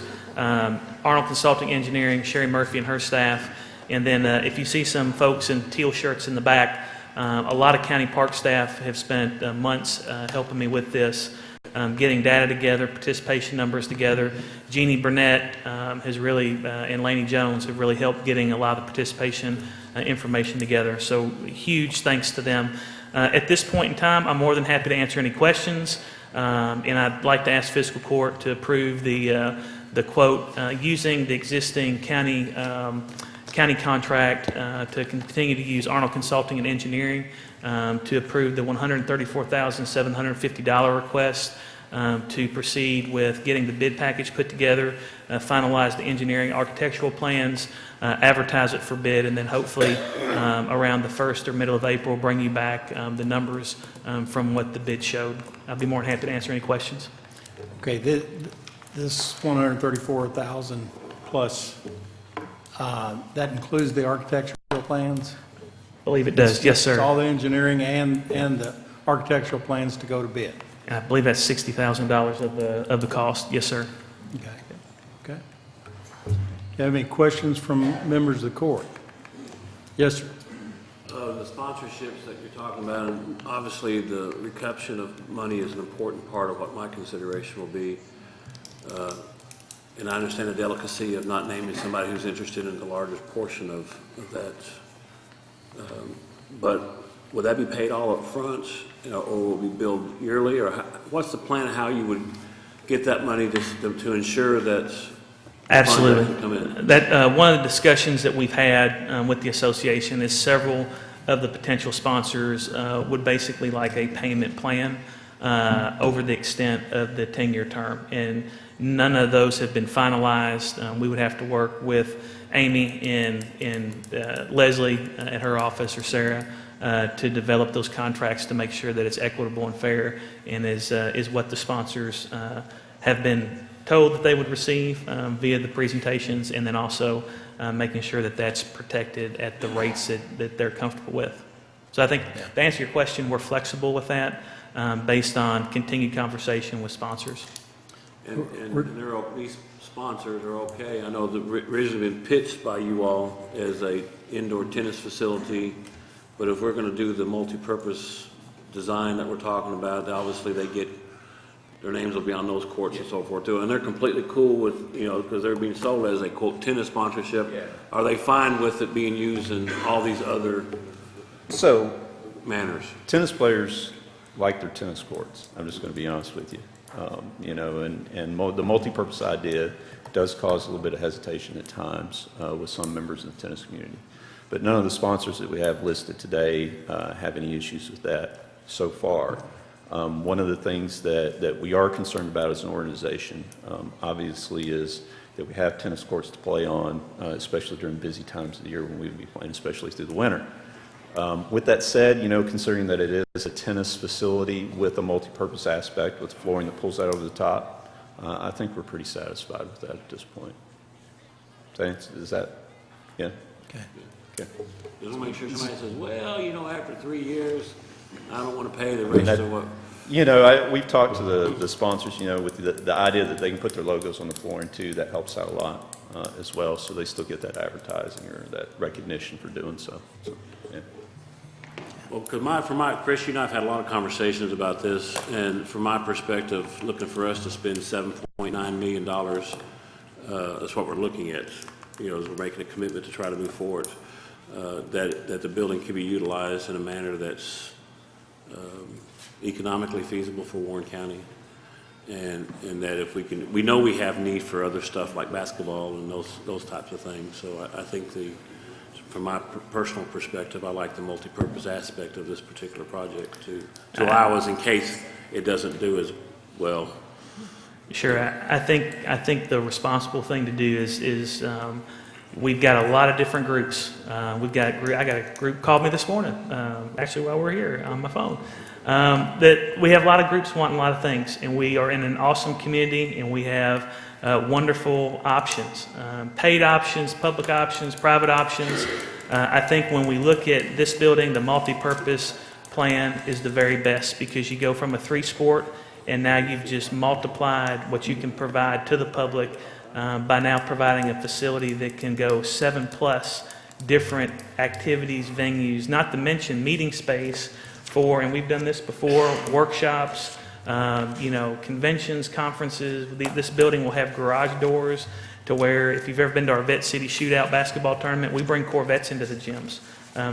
Arnold Consulting Engineering, Sherry Murphy and her staff, and then if you see some folks in teal shirts in the back, a lot of county park staff have spent months helping me with this, getting data together, participation numbers together. Jeannie Burnett has really, and Laney Jones have really helped getting a lot of the participation information together. So huge thanks to them. At this point in time, I'm more than happy to answer any questions, and I'd like to ask Fiscal Court to approve the quote using the existing county contract to continue to use Arnold Consulting and Engineering to approve the $134,750 request to proceed with getting the bid package put together, finalize the engineering architectural plans, advertise it for bid, and then hopefully around the 1st or middle of April bring you back the numbers from what the bid showed. I'd be more than happy to answer any questions. Okay, this 134,000 plus, that includes the architectural plans? I believe it does, yes, sir. It's all the engineering and the architectural plans to go to bid? And I believe that's $60,000 of the cost, yes, sir. Okay. Okay. Do you have any questions from members of the court? Yes, sir. The sponsorships that you're talking about, and obviously the reception of money is an important part of what my consideration will be. And I understand the delicacy of not naming somebody who's interested in the largest portion of that. But would that be paid all up front, or will it be billed yearly? Or what's the plan of how you would get that money to ensure that Absolutely. funds come in? That one of the discussions that we've had with the association is several of the potential sponsors would basically like a payment plan over the extent of the 10-year term, and none of those have been finalized. We would have to work with Amy and Leslie at her office, or Sarah, to develop those contracts to make sure that it's equitable and fair, and is what the sponsors have been told that they would receive via the presentations, and then also making sure that that's protected at the rates that they're comfortable with. So I think to answer your question, we're flexible with that based on continued conversation with sponsors. And these sponsors are okay. I know that originally been pitched by you all as a indoor tennis facility, but if we're gonna do the multi-purpose design that we're talking about, obviously their names will be on those courts and so forth too. And they're completely cool with, because they're being sold as a quote tennis sponsorship. Yeah. Are they fine with it being used in all these other So, manners? tennis players like their tennis courts. I'm just going to be honest with you. The multi-purpose idea does cause a little bit of hesitation at times with some members of the tennis community. But none of the sponsors that we have listed today have any issues with that so far. One of the things that we are concerned about as an organization, obviously, is that we have tennis courts to play on, especially during busy times of the year when we would be playing, especially through the winter. With that said, considering that it is a tennis facility with a multi-purpose aspect with flooring that pulls out over the top, I think we're pretty satisfied with that at this point. Is that, yeah? Okay. Just want to make sure somebody says, well, after 3 years, I don't want to pay the rest of what. We've talked to the sponsors, with the idea that they can put their logos on the flooring too. That helps out a lot as well, so they still get that advertising or that recognition for doing so. Yeah. Well, because Chris, you and I have had a lot of conversations about this, and from my perspective, looking for us to spend $7.9 million, that's what we're looking at, as we're making a commitment to try to move forward, that the building can be utilized in a manner that's economically feasible for Warren County, and that if we know we have need for other stuff like basketball and those types of things. So I think from my personal perspective, I like the multi-purpose aspect of this particular project to allow us in case it doesn't do as well. Sure. I think the responsible thing to do is we've got a lot of different groups. I got a group called me this morning, actually while we're here on my phone, that we have a lot of groups wanting a lot of things, and we are in an awesome community, and we have wonderful options, paid options, public options, private options. I think when we look at this building, the multi-purpose plan is the very best, because you go from a 3-sport, and now you've just multiplied what you can provide to the public by now providing a facility that can go 7+ different activities, venues, not to mention meeting space for, and we've done this before, workshops, conventions, conferences. This building will have garage doors to where, if you've ever been to our Vet City Shootout basketball tournament, we bring Corvettes into the gyms.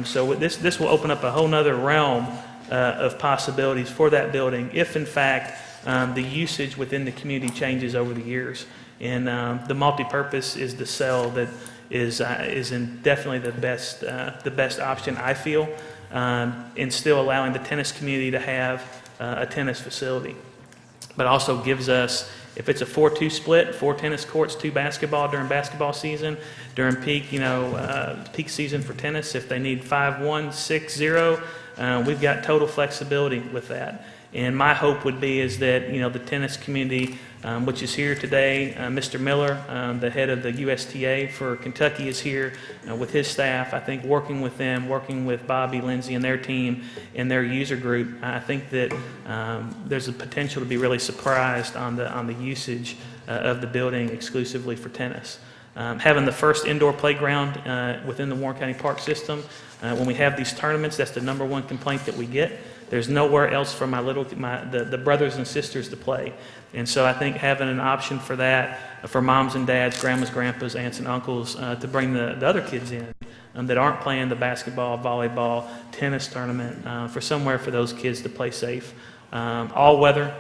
So this will open up a whole nother realm of possibilities for that building if, in fact, the usage within the community changes over the years. And the multi-purpose is the cell that is definitely the best option, I feel, in still allowing the tennis community to have a tennis facility. But also gives us, if it's a 4-2 split, 4 tennis courts, 2 basketball during basketball season, during peak season for tennis, if they need 5-1, 6-0, we've got total flexibility with that. And my hope would be is that, the tennis community, which is here today, Mr. Miller, the head of the USTA for Kentucky, is here with his staff. I think working with them, working with Bobby, Lindsay, and their team and their user group, I think that there's a potential to be really surprised on the usage of the building exclusively for tennis. Having the first indoor playground within the Warren County Park system, when we have these tournaments, that's the #1 complaint that we get. There's nowhere else for the brothers and sisters to play. And so I think having an option for that, for moms and dads, grandmas, grandpas, aunts and uncles, to bring the other kids in that aren't playing the basketball, volleyball, tennis tournament, for somewhere for those kids to play safe. All weather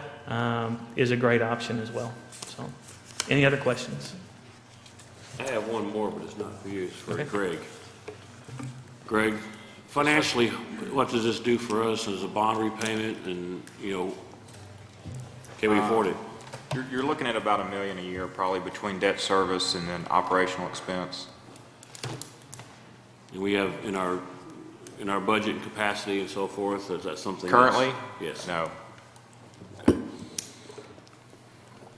is a great option as well. So, any other questions? I have one more, but it's not for you. It's for Greg. Greg, financially, what does this do for us as a bond repayment, and can we afford it? You're looking at about $1 million a year, probably between debt service and then operational expense. And we have in our budget and capacity and so forth. Is that something Currently? Yes. No.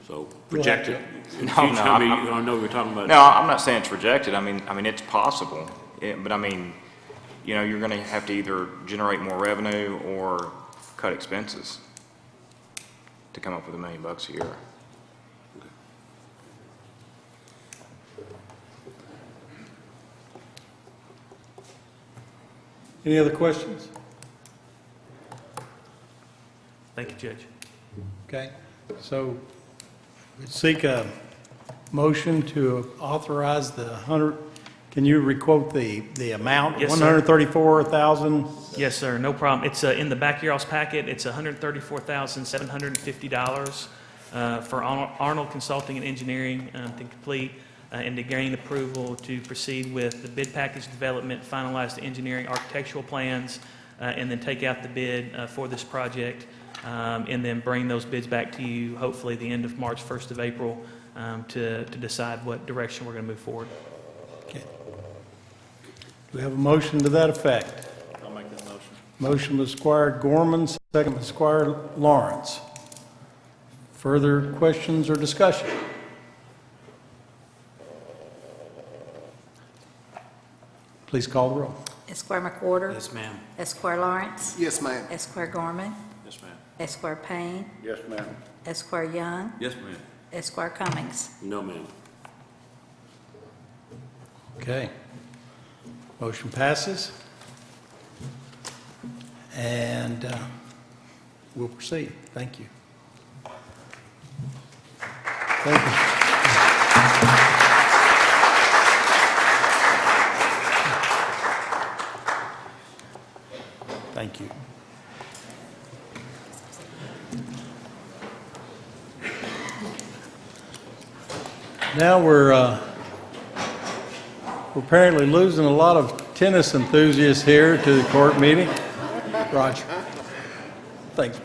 So projected. No, I know we're talking about. No, I'm not saying it's rejected. I mean it's possible, but you're going to have to either generate more revenue or cut expenses to come up with $1 million a year. Any other questions? Thank you, Judge. Okay, so we seek a motion to authorize the 100, can you requote the amount? Yes, sir. 134,000? Yes, sir, no problem. It's in the back of your all's packet. It's $134,750 for Arnold Consulting and Engineering to complete and to gain approval to proceed with the bid package development, finalize the engineering architectural plans, and then take out the bid for this project, and then bring those bids back to you, hopefully the end of March, 1st of April, to decide what direction we're going to move forward. Okay. Do we have a motion to that effect? I'll make that motion. Motion by Squire Gorman, second by Squire Lawrence. Further questions or discussion? Please call the roll. Esquire McWhorter. Yes, ma'am. Esquire Lawrence. Yes, ma'am. Esquire Gorman. Yes, ma'am. Esquire Payne. Yes, ma'am. Esquire Young. Yes, ma'am. Esquire Cummings. No, ma'am. Okay. Motion passes. And we'll proceed. Thank you. Thank you. Thank you. Now we're apparently losing a lot of tennis enthusiasts here to the court meeting. Roger. Thanks.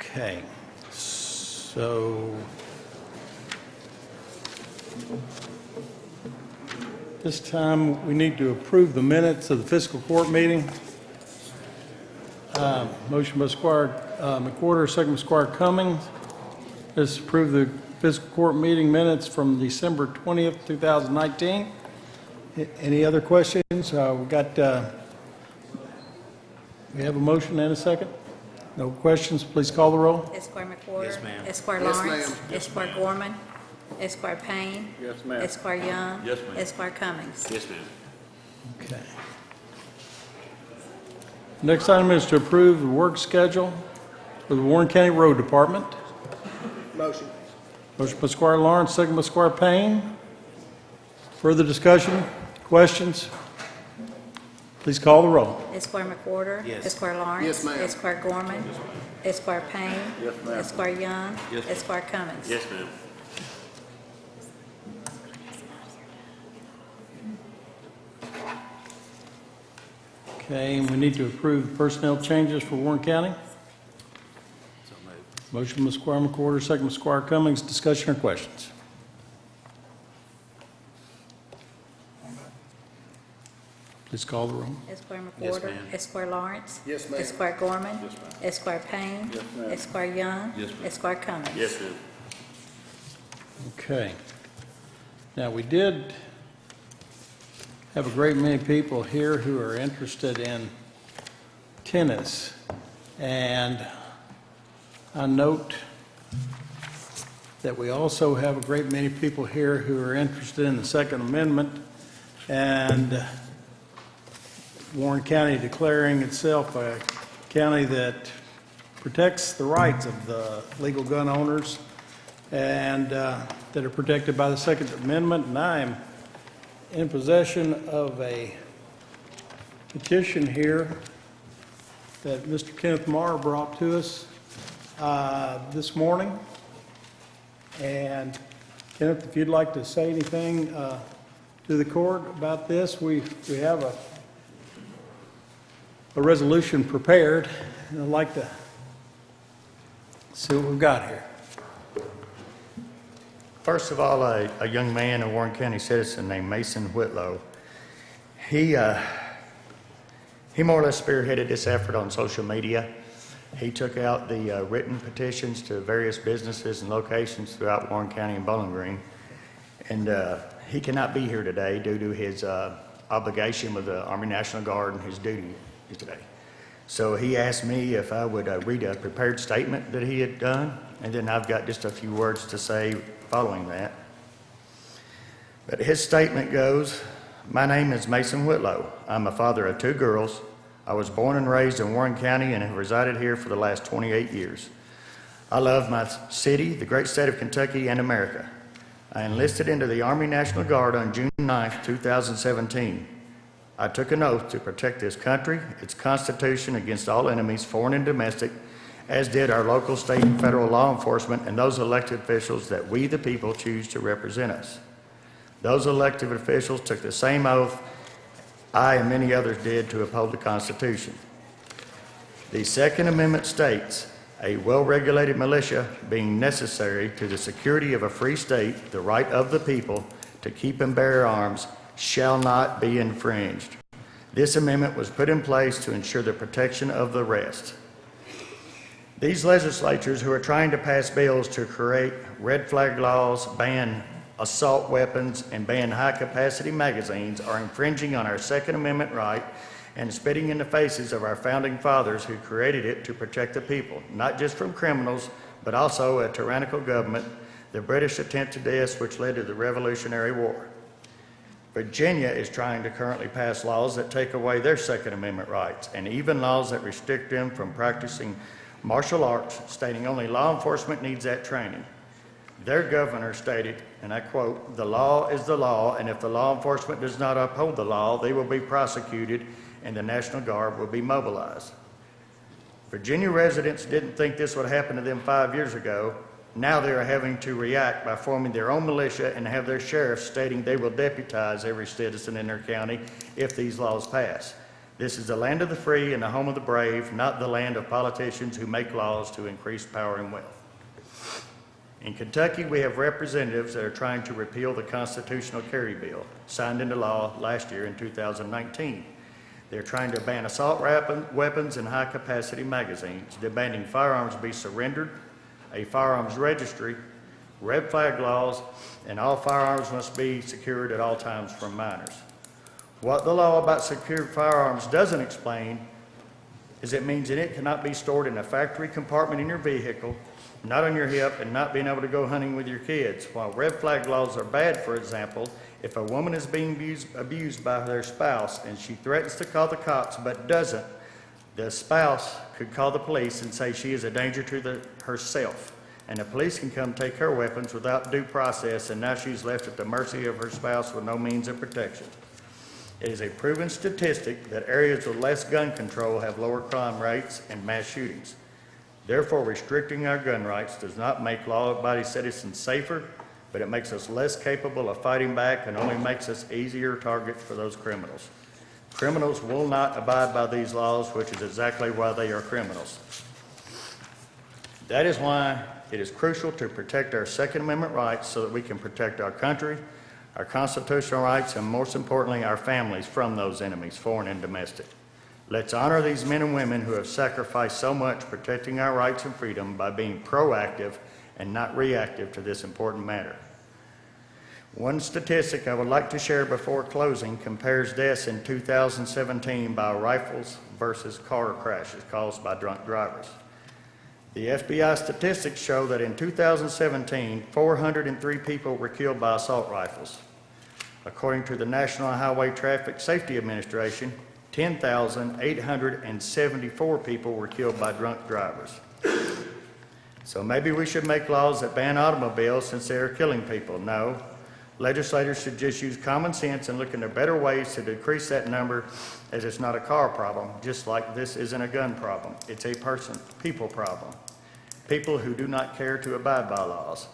Okay, so this time we need to approve the minutes of the fiscal court meeting. Motion by Squire McWhorter, second by Squire Cummings. Let's approve the fiscal court meeting minutes from December 20th, 2019. Any other questions? We have a motion and a second. No questions, please call the roll. Esquire McWhorter. Yes, ma'am. Esquire Yes, Lawrence. ma'am. Esquire Gorman. Esquire Payne. Yes, ma'am. Esquire Young. Yes, ma'am. Esquire Cummings. Yes, ma'am. Okay. Next item is to approve the work schedule for the Warren County Road Department. Motion. Motion by Squire Lawrence, second by Squire Payne. Further discussion, questions? Please call the roll. Esquire McWhorter. Yes. Esquire Lawrence. Yes, ma'am. Esquire Gorman. Esquire Payne. Yes, ma'am. Esquire Young. Yes, ma'am. Esquire Cummings. Yes, ma'am. Okay, and we need to approve personnel changes for Warren County. So moved. Motion by Squire McWhorter, second by Squire Cummings. Discussion or questions? Please call the roll. Esquire Yes, McWhorter. ma'am. Esquire Lawrence. Yes, ma'am. Esquire Gorman. Yes, ma'am. Esquire Payne. Yes, ma'am. Esquire Young. Yes, ma'am. Esquire Cummings. Yes, ma'am. Okay. Now, we did have a great many people here who are interested in tennis. And I note that we also have a great many people here who are interested in the Second Amendment and Warren County declaring itself a county that protects the rights of the legal gun owners and that are protected by the Second Amendment. And I am in possession of a petition here that Mr. Kenneth Marr brought to us this morning. And Kenneth, if you'd like to say anything to the court about this, we have a resolution prepared, and I'd like to see what we've got here. First of all, a young man, a Warren County citizen named Mason Whitlow, he more or less spearheaded this effort on social media. He took out the written petitions to various businesses and locations throughout Warren County and Bowling Green. And he cannot be here today due to his obligation with the Army National Guard and his duty today. So he asked me if I would read a prepared statement that he had done, and then I've got just a few words to say following that. But his statement goes, "My name is Mason Whitlow. I'm a father of 2 girls. I was born and raised in Warren County and have resided here for the last 28 years. I love my city, the great state of Kentucky, and America. I enlisted into the Army National Guard on June 9, 2017. I took an oath to protect this country, its Constitution against all enemies, foreign and domestic, as did our local, state, and federal law enforcement and those elected officials that we, the people, choose to represent us. Those elected officials took the same oath I and many others did to uphold the Constitution. The Second Amendment states, a well-regulated militia being necessary to the security of a free state, the right of the people to keep and bear arms, shall not be infringed. This amendment was put in place to ensure the protection of the rest." These legislatures who are trying to pass bills to create red flag laws, ban assault weapons, and ban high-capacity magazines are infringing on our Second Amendment right and spitting in the faces of our founding fathers who created it to protect the people, not just from criminals, but also a tyrannical government, the British attempt to this which led to the Revolutionary War. Virginia is trying to currently pass laws that take away their Second Amendment rights, and even laws that restrict them from practicing martial arts, stating only law enforcement needs that training. Their governor stated, and I quote, "The law is the law, and if the law enforcement does not uphold the law, they will be prosecuted and the National Guard will be mobilized." Virginia residents didn't think this would happen to them 5 years ago. Now they are having to react by forming their own militia and have their sheriffs stating they will deputize every citizen in their county if these laws pass. This is the land of the free and the home of the brave, not the land of politicians who make laws to increase power and wealth. In Kentucky, we have representatives that are trying to repeal the constitutional carry bill, signed into law last year in 2019. They're trying to ban assault weapons and high-capacity magazines, demanding firearms be surrendered, a firearms registry, red flag laws, and all firearms must be secured at all times from minors. What the law about secured firearms doesn't explain is it means that it cannot be stored in a factory compartment in your vehicle, not on your hip, and not being able to go hunting with your kids. While red flag laws are bad, for example, if a woman is being abused by their spouse and she threatens to call the cops but doesn't, the spouse could call the police and say she is a danger to herself. And the police can come take her weapons without due process, and now she's left at the mercy of her spouse with no means of protection. It is a proven statistic that areas with less gun control have lower crime rates and mass shootings. Therefore, restricting our gun rights does not make law-abiding citizens safer, but it makes us less capable of fighting back and only makes us easier targets for those criminals. Criminals will not abide by these laws, which is exactly why they are criminals. That is why it is crucial to protect our Second Amendment rights so that we can protect our country, our constitutional rights, and most importantly, our families from those enemies, foreign and domestic. Let's honor these men and women who have sacrificed so much protecting our rights and freedom by being proactive and not reactive to this important matter. One statistic I would like to share before closing compares deaths in 2017 by rifles versus car crashes caused by drunk drivers. The FBI statistics show that in 2017, 403 people were killed by assault rifles. According to the National Highway Traffic Safety Administration, 10,874 people were killed by drunk drivers. So maybe we should make laws that ban automobiles since they are killing people. No, legislators should just use common sense and look into better ways to decrease that number, as it's not a car problem, just like this isn't a gun problem. It's a people problem. People who do not care to abide by laws.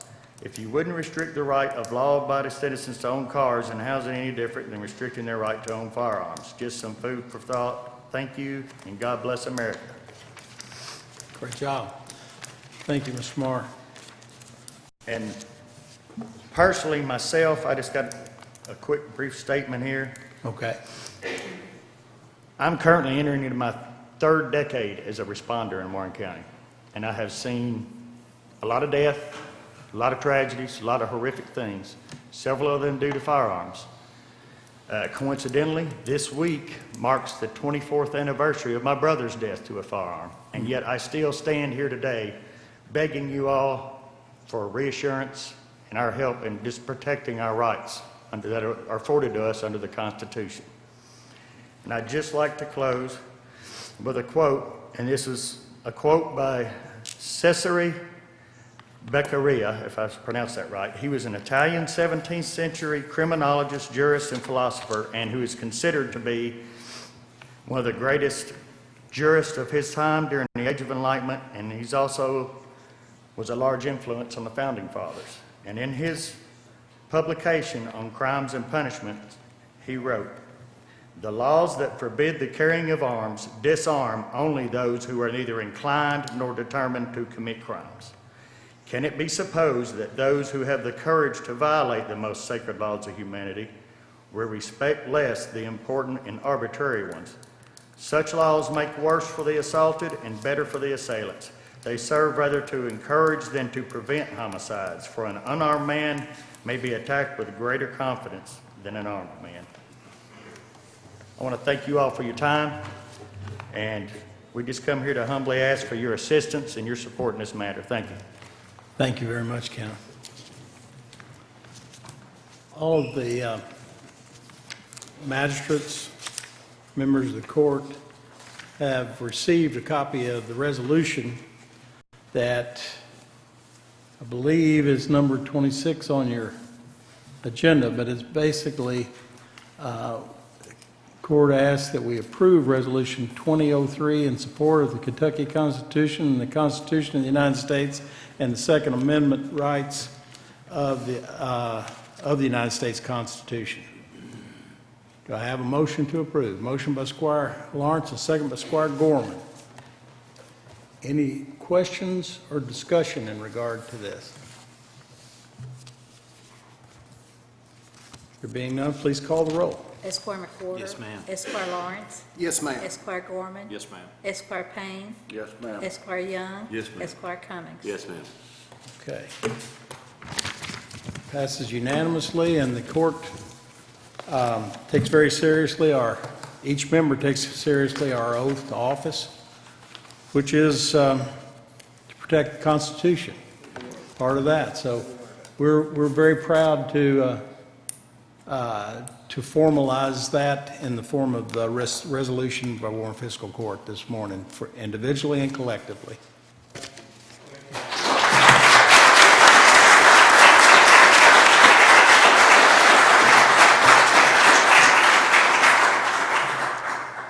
If you wouldn't restrict the right of law-abiding citizens to own cars, and how's it any different than restricting their right to own firearms? Just some food for thought. Thank you, and God bless America. Great job. Thank you, Mr. Marr. And personally, myself, I just got a quick, brief statement here. Okay. I'm currently entering into my 3rd decade as a responder in Warren County, and I have seen a lot of death, a lot of tragedies, a lot of horrific things, several of them due to firearms. Coincidentally, this week marks the 24th anniversary of my brother's death to a firearm, and yet I still stand here today begging you all for reassurance and our help in just protecting our rights that are afforded to us under the Constitution. And I'd just like to close with a quote, and this is a quote by Cesare Beccaria, if I pronounced that right. He was an Italian 17th century criminologist, jurist, and philosopher, and who is considered to be one of the greatest jurists of his time during the Age of Enlightenment, and he's also was a large influence on the Founding Fathers. And in his publication on crimes and punishments, he wrote, "The laws that forbid the carrying of arms disarm only those who are neither inclined nor determined to commit crimes. Can it be supposed that those who have the courage to violate the most sacred laws of humanity will respect less the important and arbitrary ones? Such laws make worse for the assaulted and better for the assailants. They serve rather to encourage than to prevent homicides, for an unarmed man may be attacked with greater confidence than an armed man." I want to thank you all for your time, and we just come here to humbly ask for your assistance and your support in this matter. Thank you. Thank you very much, Kenneth. All of the magistrates, members of the court, have received a copy of the resolution that I believe is number 26 on your agenda, but it's basically, court asks that we approve Resolution 2003 in support of the Kentucky Constitution and the Constitution of the United States and the Second Amendment rights of the United States Constitution. Do I have a motion to approve? Motion by Squire Lawrence, and second by Squire Gorman. Any questions or discussion in regard to this? There being none, please call the roll. Esquire McWhorter. Yes, ma'am. Esquire Lawrence. Yes, ma'am. Esquire Gorman. Yes, ma'am. Esquire Payne. Yes, ma'am. Esquire Young. Yes, ma'am. Esquire Cummings. Yes, ma'am. Okay. Passes unanimously, and the court takes very seriously each member takes seriously our oath to office, which is to protect the Constitution, part of that. So we're very proud to formalize that in the form of the resolution by Warren Fiscal Court this morning, for individually and collectively.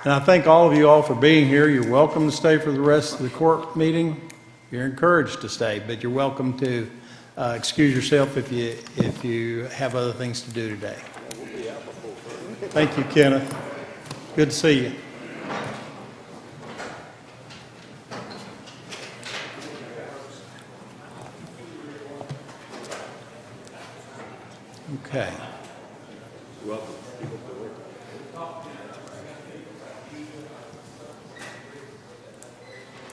And I thank all of you all for being here. You're welcome to stay for the rest of the court meeting. You're encouraged to stay, but you're welcome to excuse yourself if you have other things to do today. Thank you, Kenneth. Good to see you. Okay.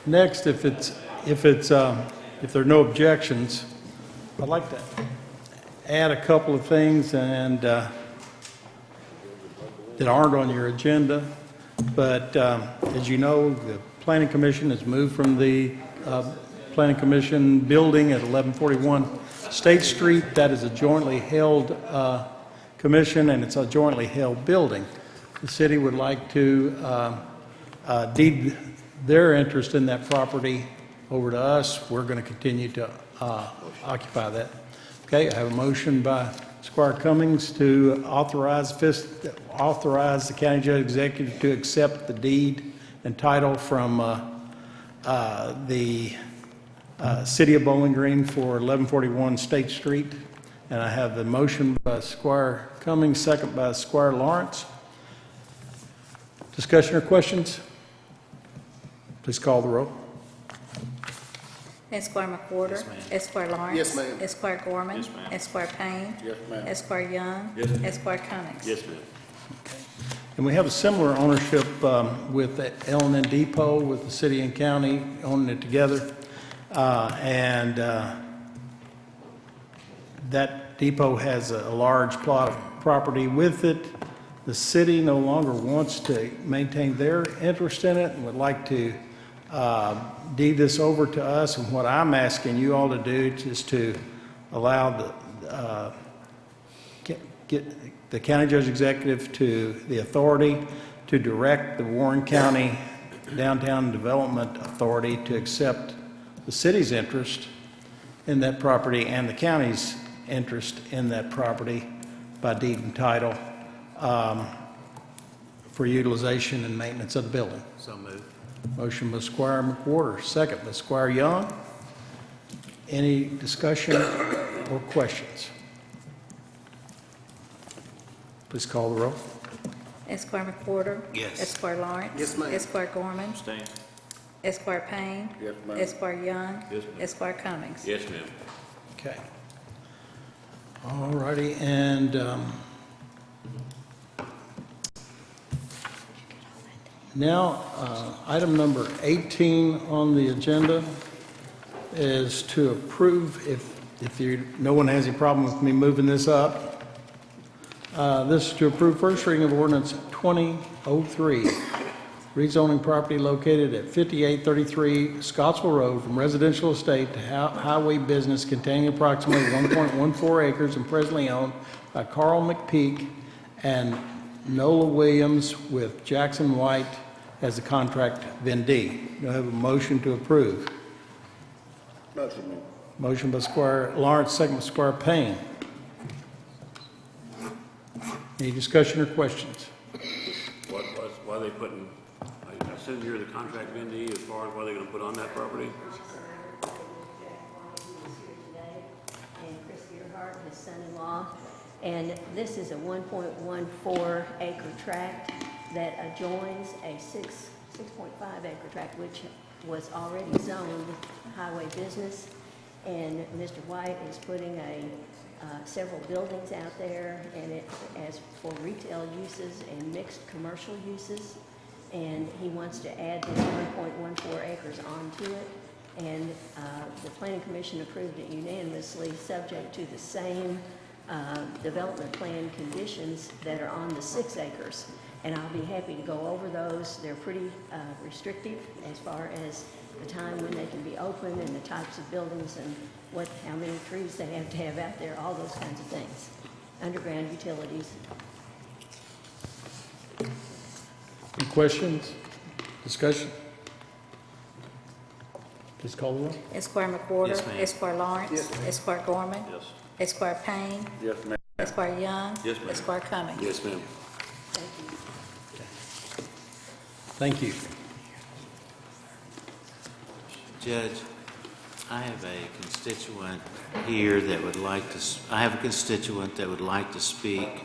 Next, if there are no objections, I'd like to add a couple of things and that aren't on your agenda. But as you know, the Planning Commission has moved from the Planning Commission building at 1141 State Street. That is a jointly held commission, and it's a jointly held building. The city would like to deed their interest in that property over to us. We're going to continue to occupy that. Okay, I have a motion by Squire Cummings to authorize the county judge executive to accept the deed and title from the City of Bowling Green for 1141 State Street. And I have the motion by Squire Cummings, second by Squire Lawrence. Discussion or questions? Please call the roll. Esquire McWhorter. Yes, ma'am. Esquire Lawrence. Yes, ma'am. Esquire Gorman. Yes, ma'am. Esquire Payne. Yes, ma'am. Esquire Young. Yes, ma'am. Esquire Cummings. Yes, ma'am. And we have a similar ownership with the L&N Depot, with the city and county owning it together. That depot has a large plot of property with it. the city no longer wants to maintain their interest in it and would like to deed this over to us. And what I'm asking you all to do is to allow get the county judge executive to the authority to direct the Warren County Downtown Development Authority to accept the city's interest in that property and the county's interest in that property by deed and title for utilization and maintenance of the building. So moved. Motion by Squire McWhorter, second by Squire Young. Any discussion or questions? Please call the roll. Esquire McWhorter. Yes. Esquire Lawrence. Yes, ma'am. Esquire Gorman. Abstain. Esquire Payne. Yes, ma'am. Esquire Young. Yes, ma'am. Esquire Cummings. Yes, ma'am. Okay. All righty, and now, item number 18 on the agenda is to approve, no one has any problem with me moving this up, this is to approve first reading of ordinance 2003, rezoning property located at 5833 Scottsville Road from residential estate to highway business containing approximately 1.14 acres and presently owned by Carl McPeak and Nola Williams with Jackson White as the contract vendee. Do I have a motion to approve? Motion by Squire Lawrence, second by Squire Payne. Any discussion or questions? Why are they putting, I assume you're the contract vendee as far as what they're gonna put on that property? And Chris Gearhart, his son-in-law. And this is a 1.14 acre tract that adjoins a 6.5 acre tract, which was already zoned highway business. And Mr. White is putting several buildings out there, and as for retail uses and mixed commercial uses. And he wants to add this 1.14 acres onto it. And the Planning Commission approved it unanimously, subject to the same development plan conditions that are on the 6 acres. And I'll be happy to go over those. They're pretty restrictive as far as the time when they can be open and the types of buildings and how many trees they have to have out there, all those kinds of things. Underground utilities. Any questions? Discussion? Please call the roll. Esquire McWhorter. Yes, ma'am. Esquire Lawrence. Yes, ma'am. Esquire Gorman. Yes. Esquire Payne. Yes, ma'am. Esquire Young. Yes, ma'am. Esquire Cummings. Yes, ma'am. Thank you. Judge, I have a constituent here that would like to speak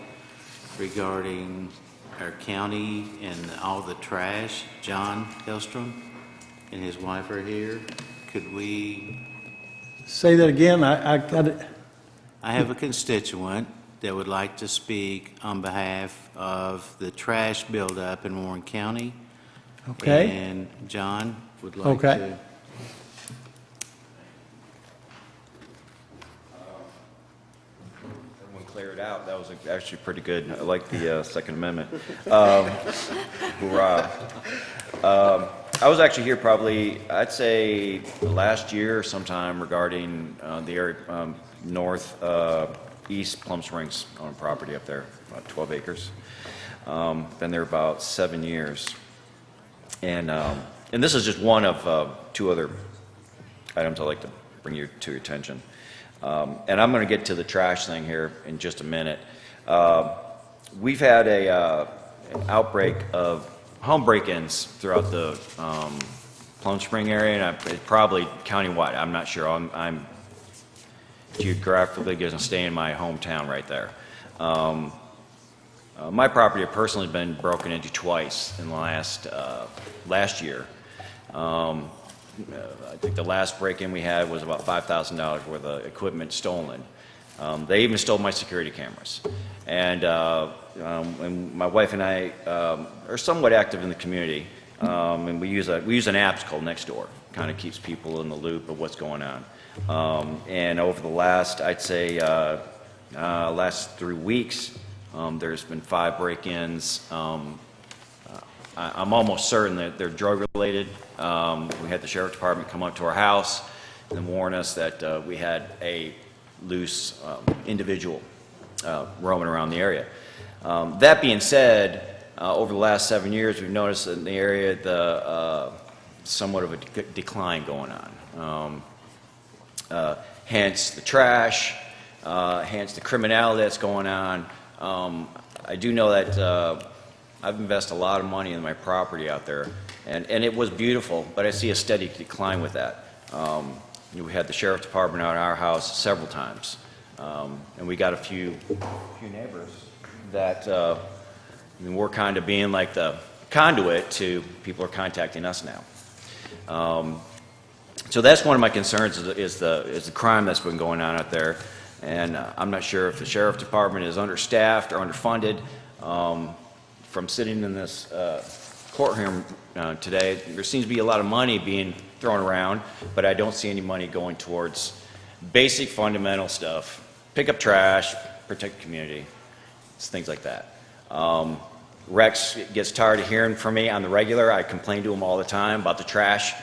regarding our county and all the trash. John Hellstrom and his wife are here. Could we? Say that again. I got it. I have a constituent that would like to speak on behalf of the trash buildup in Warren County. Okay. And John would like Okay. to. Everyone cleared out. That was actually pretty good. I like the Second Amendment. Hoorah. I was actually here probably, I'd say, last year sometime regarding the area north-east Plum Springs on property up there, about 12 acres. Been there about 7 years. And this is just one of 2 other items I'd like to bring to your attention. And I'm going to get to the trash thing here in just a minute. We've had an outbreak of home break-ins throughout the Plum Spring area, and it's probably countywide. I'm not sure. I'm geographically going to stay in my hometown right there. My property personally has been broken into twice in the last year. I think the last break-in we had was about $5,000 worth of equipment stolen. They even stole my security cameras. And my wife and I are somewhat active in the community, and we use an app called Nextdoor. Kind of keeps people in the loop of what's going on. And over the last, I'd say, last 3 weeks, There's been 5 break-ins. I'm almost certain that they're drug-related. We had the sheriff department come up to our house and warn us that we had a loose individual roaming around the area. That being said, over the last 7 years, we've noticed in the area somewhat of a decline going on. Hence the trash, hence the criminality that's going on. I do know that I've invested a lot of money in my property out there, and it was beautiful, but I see a steady decline with that. We had the sheriff's department out at our house several times, and we got a few neighbors that we're kind of being like the conduit to people are contacting us now. So that's one of my concerns is the crime that's been going on out there, and I'm not sure if the sheriff's department is understaffed or underfunded. From sitting in this courtroom today, there seems to be a lot of money being thrown around, but I don't see any money going towards basic fundamental stuff. Pick up trash, protect the community, it's things like that. Rex gets tired of hearing from me on the regular. I complain to him all the time about the trash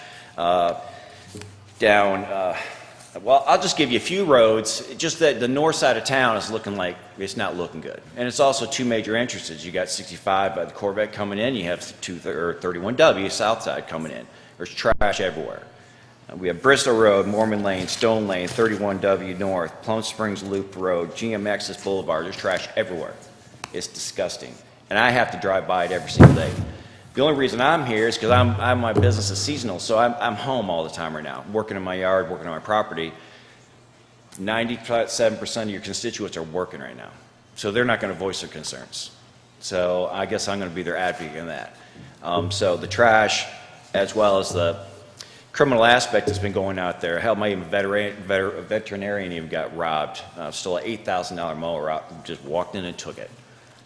well, I'll just give you a few roads. Just that the north side of town is looking like it's not looking good. And it's also 2 major entrances. You got 65 by the Corvette coming in. You have 31W south side coming in. There's trash everywhere. We have Bristol Road, Mormon Lane, Stone Lane, 31W North, Plum Springs Loop Road, GMX's Boulevard. There's trash everywhere. It's disgusting. And I have to drive by it every single day. The only reason I'm here is because my business is seasonal, so I'm home all the time right now, working in my yard, working on my property. 97% of your constituents are working right now, so they're not going to voice their concerns. So I guess I'm going to be their advocate in that. So the trash, as well as the criminal aspect that's been going out there. Hell, my veterinarian even got robbed. Stole an $8,000 mower out, just walked in and took it.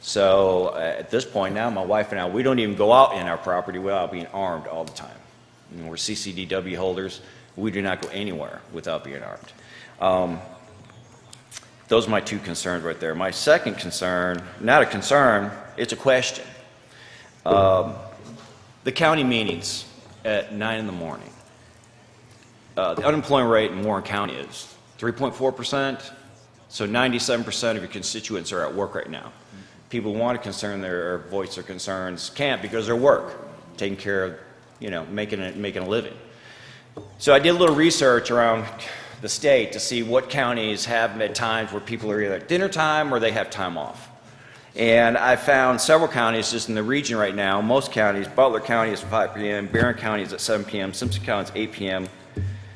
So at this point now, my wife and I, we don't even go out in our property without being armed all the time. We're CCDW holders. We do not go anywhere without being armed. Those are my 2 concerns right there. My second concern, not a concern, it's a question. The county meetings at 9 in the morning. The unemployment rate in Warren County is 3.4%, so 97% of your constituents are at work right now. People want to voice their concerns, can't because they're work, taking care of, making a living. So I did a little research around the state to see what counties have at times where people are either at dinner time or they have time off. And I found several counties just in the region right now. Most counties, Butler County is 5 p.m., Barron County is at 7 p.m., Simpson County is 8 p.m.,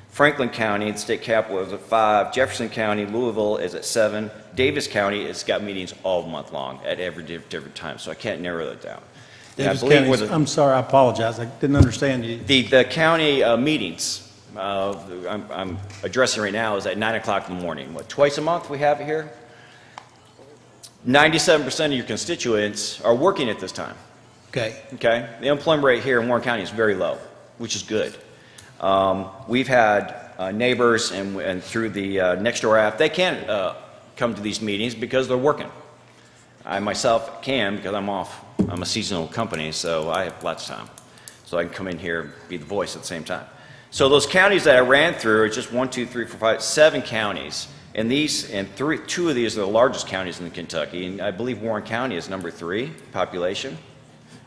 Franklin County, the state capital, is at 5. Jefferson County, Louisville is at 7. Davis County has got meetings all month long at every different time, so I can't narrow that down. Davis County, I'm sorry, I apologize. I didn't understand you. The county meetings I'm addressing right now is at 9 o'clock in the morning. What, twice a month we have it here? 97% of your constituents are working at this time. Okay. Okay? The unemployment rate here in Warren County is very low, which is good. We've had neighbors and through the Next Door app, they can't come to these meetings because they're working. I myself can because I'm off. I'm a seasonal company, so I have lots of time. So I can come in here and be the voice at the same time. So those counties that I ran through are just 1, 2, 3, 4, 5, 7 counties. And 2 of these are the largest counties in Kentucky. And I believe Warren County is number 3 population.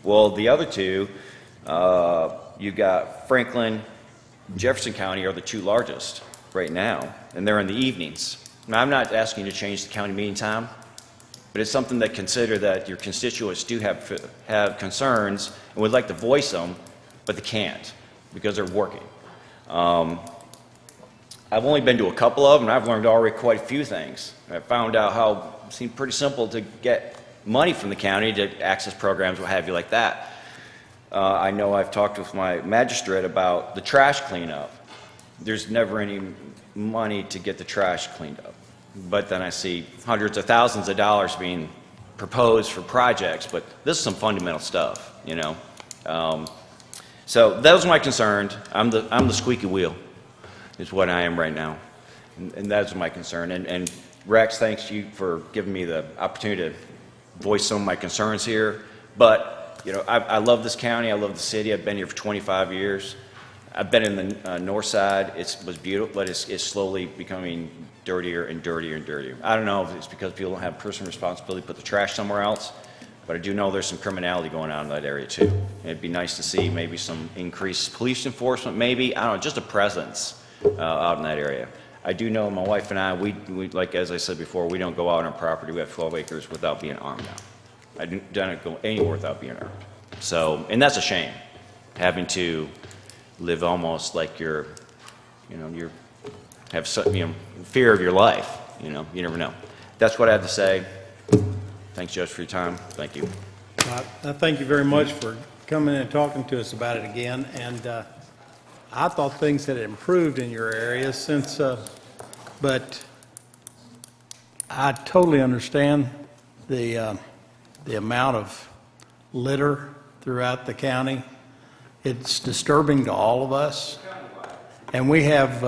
Well, the other 2, you've got Franklin, Jefferson County are the 2 largest right now, and they're in the evenings. Now, I'm not asking you to change the county meeting time, but it's something that consider that your constituents do have concerns and would like to voice them, but they can't because they're working. I've only been to a couple of them, and I've learned already quite a few things. I found out how it seemed pretty simple to get money from the county to access programs, what have you, like that. I know I've talked with my magistrate about the trash cleanup. There's never any money to get the trash cleaned up. But then I see hundreds of thousands of dollars being proposed for projects, but this is some fundamental stuff, So that was my concern. I'm the squeaky wheel, is what I am right now. And that's my concern. And Rex, thanks you for giving me the opportunity to voice some of my concerns here. But, you know, I love this county, I love the city, I've been here for 25 years. I've been in the north side, it was beautiful, but it's slowly becoming dirtier and dirtier and dirtier. I don't know if it's because people don't have personal responsibility to put the trash somewhere else, but I do know there's some criminality going on in that area too. It'd be nice to see maybe some increased police enforcement, maybe, I don't know, just a presence out in that area. I do know my wife and I, we like as I said before, we don't go out on our property. We have 12 acres without being armed now. I don't go anywhere without being armed. So, and that's a shame, having to live almost like you're, you know, have some, you know, fear of your life. You know, you never know. That's what I have to say. Thanks, Judge, for your time. Thank you. I thank you very much for coming in and talking to us about it again. And I thought things had improved in your area since, but I totally understand the amount of litter throughout the county. It's disturbing to all of us. And we have,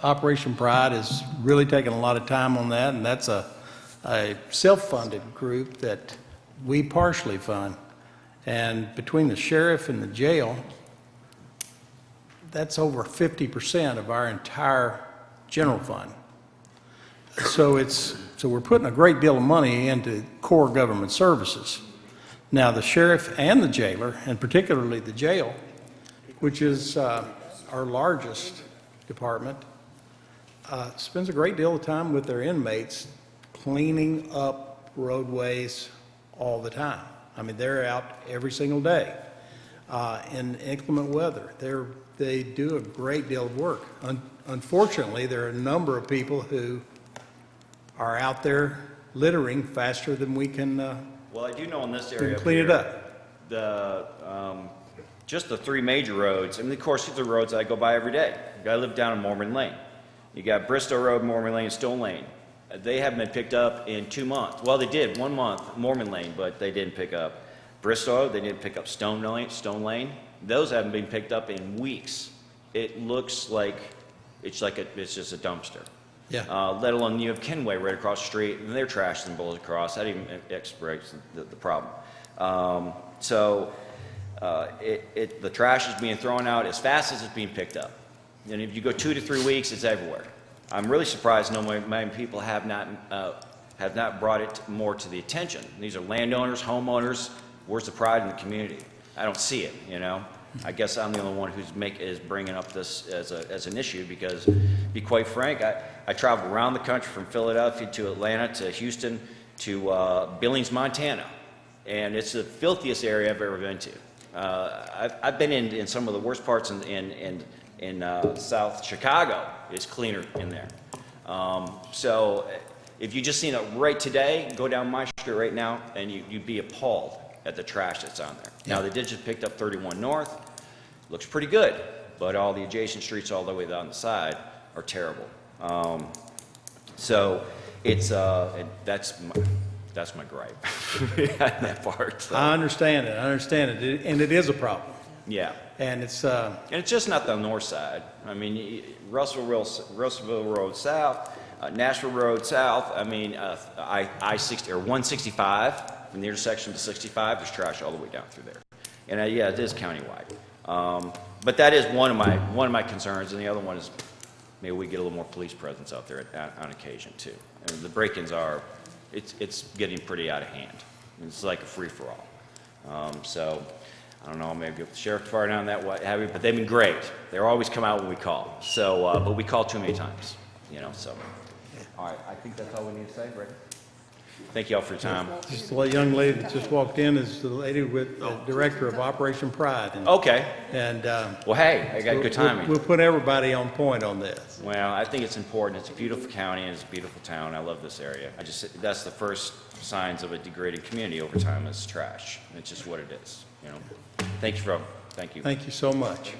Operation Pride is really taking a lot of time on that, and that's a self-funded group that we partially fund. And between the sheriff and the jail, that's over 50% of our entire general fund. So we're putting a great deal of money into core government services. Now, the sheriff and the jailer, and particularly the jail, which is our largest department, spends a great deal of time with their inmates cleaning up roadways all the time. I mean, they're out every single day in inclement weather. They do a great deal of work. Unfortunately, there are a number of people who are out there littering faster than we can Well, I do know in this area clean it up. Just the three major roads, I mean, of course, these are roads I go by every day. I live down in Mormon Lane. You got Bristow Road, Mormon Lane, and Stone Lane. They haven't been picked up in 2 months. Well, they did 1 month, Mormon Lane, but they didn't pick up Bristow. They didn't pick up Stone Lane. Those haven't been picked up in weeks. It looks like it's just a dumpster. Yeah. Let alone you have Kenway right across the street, and their trash and blows across. That even expedites the problem. The trash is being thrown out as fast as it's being picked up. And if you go 2 to 3 weeks, it's everywhere. I'm really surprised many people have not brought it more to the attention. These are landowners, homeowners. Where's the pride in the community? I don't see it, you know. I guess I'm the only one is bringing up this as an issue because, to be quite frank, I traveled around the country from Philadelphia to Atlanta to Houston to Billings, Montana, and it's the filthiest area I've ever been to. I've been in some of the worst parts in South Chicago. It's cleaner in there. So if you just seen it right today, go down my street right now, and you'd be appalled at the trash that's on there. Yeah. Now, they did just picked up 31 North. Looks pretty good, but all the adjacent streets all the way down the side are terrible. So it's that's my gripe on that part. So. I understand it, and it is a problem. Yeah. And it's And it's just not the north side. I mean, Russellville Road South, Nashville Road South. I mean, I-60 or 165 from the intersection to 65. There's trash all the way down through there. And yeah, it is countywide. But that is one of my concerns, and the other one is maybe we get a little more police presence out there on occasion too. And the break-ins it's getting pretty out of hand. It's like a free-for-all. So. I don't know, maybe get the sheriff department on that, what have you, but they've been great. They're always come out when we call. So, but we call too many times, you know, so. All right, I think that's all we need to say, right? Thank you all for your time. just the young lady that just walked in is the lady with the director of Operation Pride. And, Okay. And well, hey, I got good timing. We'll put everybody on point on this. Well, I think it's important. It's a beautiful county and it's a beautiful town. I love this area. That's the first signs of a degraded community over time is trash. It's just what it is, you know. Thank you. Thank you so much.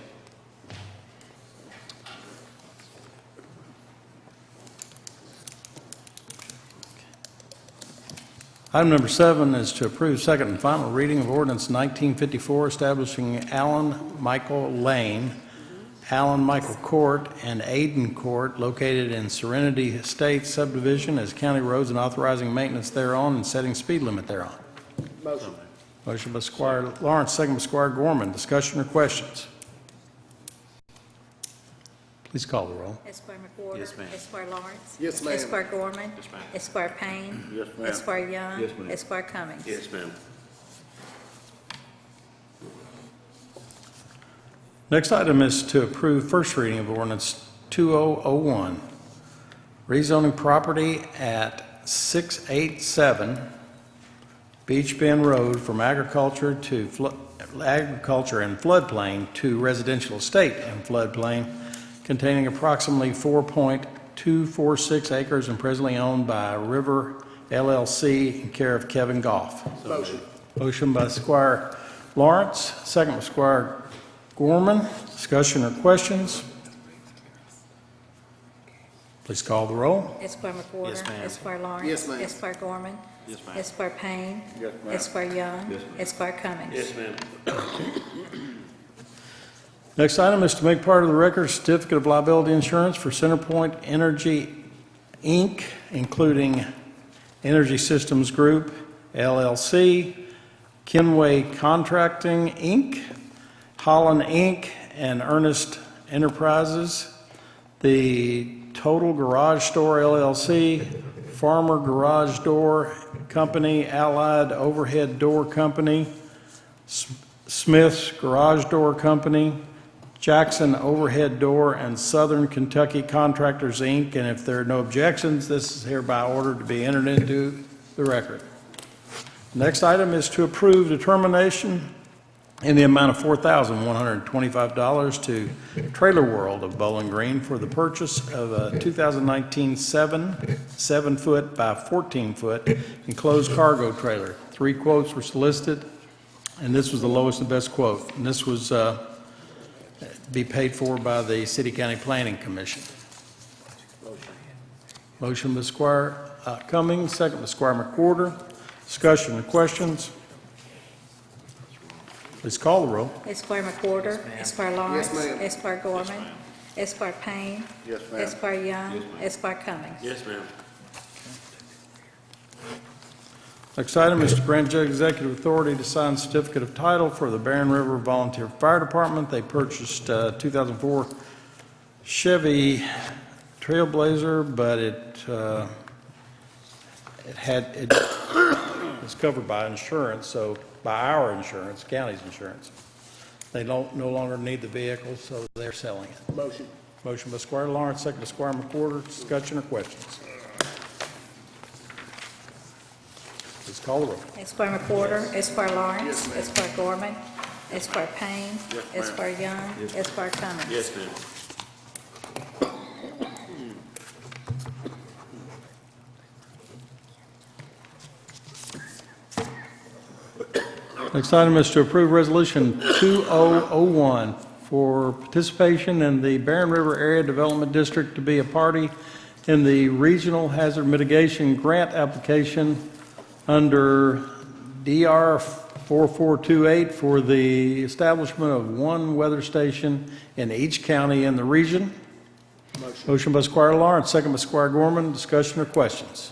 Item number 7 is to approve second and final reading of ordinance 1954 establishing Allen Michael Lane, Allen Michael Court, and Aiden Court located in Serenity Estates subdivision as county roads and authorizing maintenance thereon and setting speed limit thereon. Motion. Motion by Squire Lawrence, second by Squire Gorman. Discussion or questions? Please call the roll. Esquire McWhorter. Yes, ma'am. Esquire Lawrence. Yes, ma'am. Esquire Gorman. Yes, ma'am. Esquire Payne. Yes, ma'am. Esquire Young. Yes, ma'am. Esquire Cummings. Yes, ma'am. Next item is to approve first reading of ordinance 2001, rezoning property at 687 Beach Bend Road from agriculture and floodplain to residential estate and floodplain, containing approximately 4.246 acres and presently owned by River LLC in care of Kevin Goff. Motion. Motion by Squire Lawrence, second by Squire Gorman. Discussion or questions? Please call the roll. Esquire McWhorter. Yes, ma'am. Esquire Lawrence. Yes, ma'am. Esquire Gorman. Yes, ma'am. Esquire Payne. Yes, ma'am. Esquire Young. Yes, ma'am. Esquire Cummings. Yes, ma'am. Next item is to make part of the record certificate of liability insurance for CenterPoint Energy, Inc., including Energy Systems Group, LLC, Kenway Contracting, Inc., Holland, Inc., and Ernest Enterprises, the Total Garage Store, LLC, Farmer Garage Door Company, Allied Overhead Door Company, Smith's Garage Door Company, Jackson Overhead Door, and Southern Kentucky Contractors, Inc., and if there are no objections, this is hereby ordered to be entered into the record. Next item is to approve determination in the amount of $4,125 to Trailer World of Bowling Green for the purchase of a 2019 7-foot by 14-foot enclosed cargo trailer. 3 quotes were solicited, and this was the lowest and best quote. And this was be paid for by the City County Planning Commission. Motion by Squire Cummings, second by Squire McWhorter. Discussion or questions? Please call the roll. Esquire McWhorter. Esquire Lawrence. Yes, ma'am. Esquire Gorman. Esquire Payne. Yes, ma'am. Esquire Young. Esquire Cummings. Yes, ma'am. Next item is to grant judge executive authority to sign certificate of title for the Barren River Volunteer Fire Department. They purchased 2004 Chevy Trailblazer, but it was covered by insurance, so by our insurance, county's insurance. They no longer need the vehicle, so they're selling it. Motion. Motion by Squire Lawrence, second by Squire McWhorter. Discussion or questions? Please call the roll. Esquire McWhorter. Esquire Lawrence. Yes, ma'am. Esquire Gorman. Esquire Payne. Yes, ma'am. Esquire Young. Esquire Cummings. Yes, ma'am. Next item is to approve Resolution 2001 for participation in the Barren River Area Development District to be a party in the Regional Hazard Mitigation Grant application under DR 4428 for the establishment of one weather station in each county in the region. Motion by Squire Lawrence, second by Squire Gorman. Discussion or questions?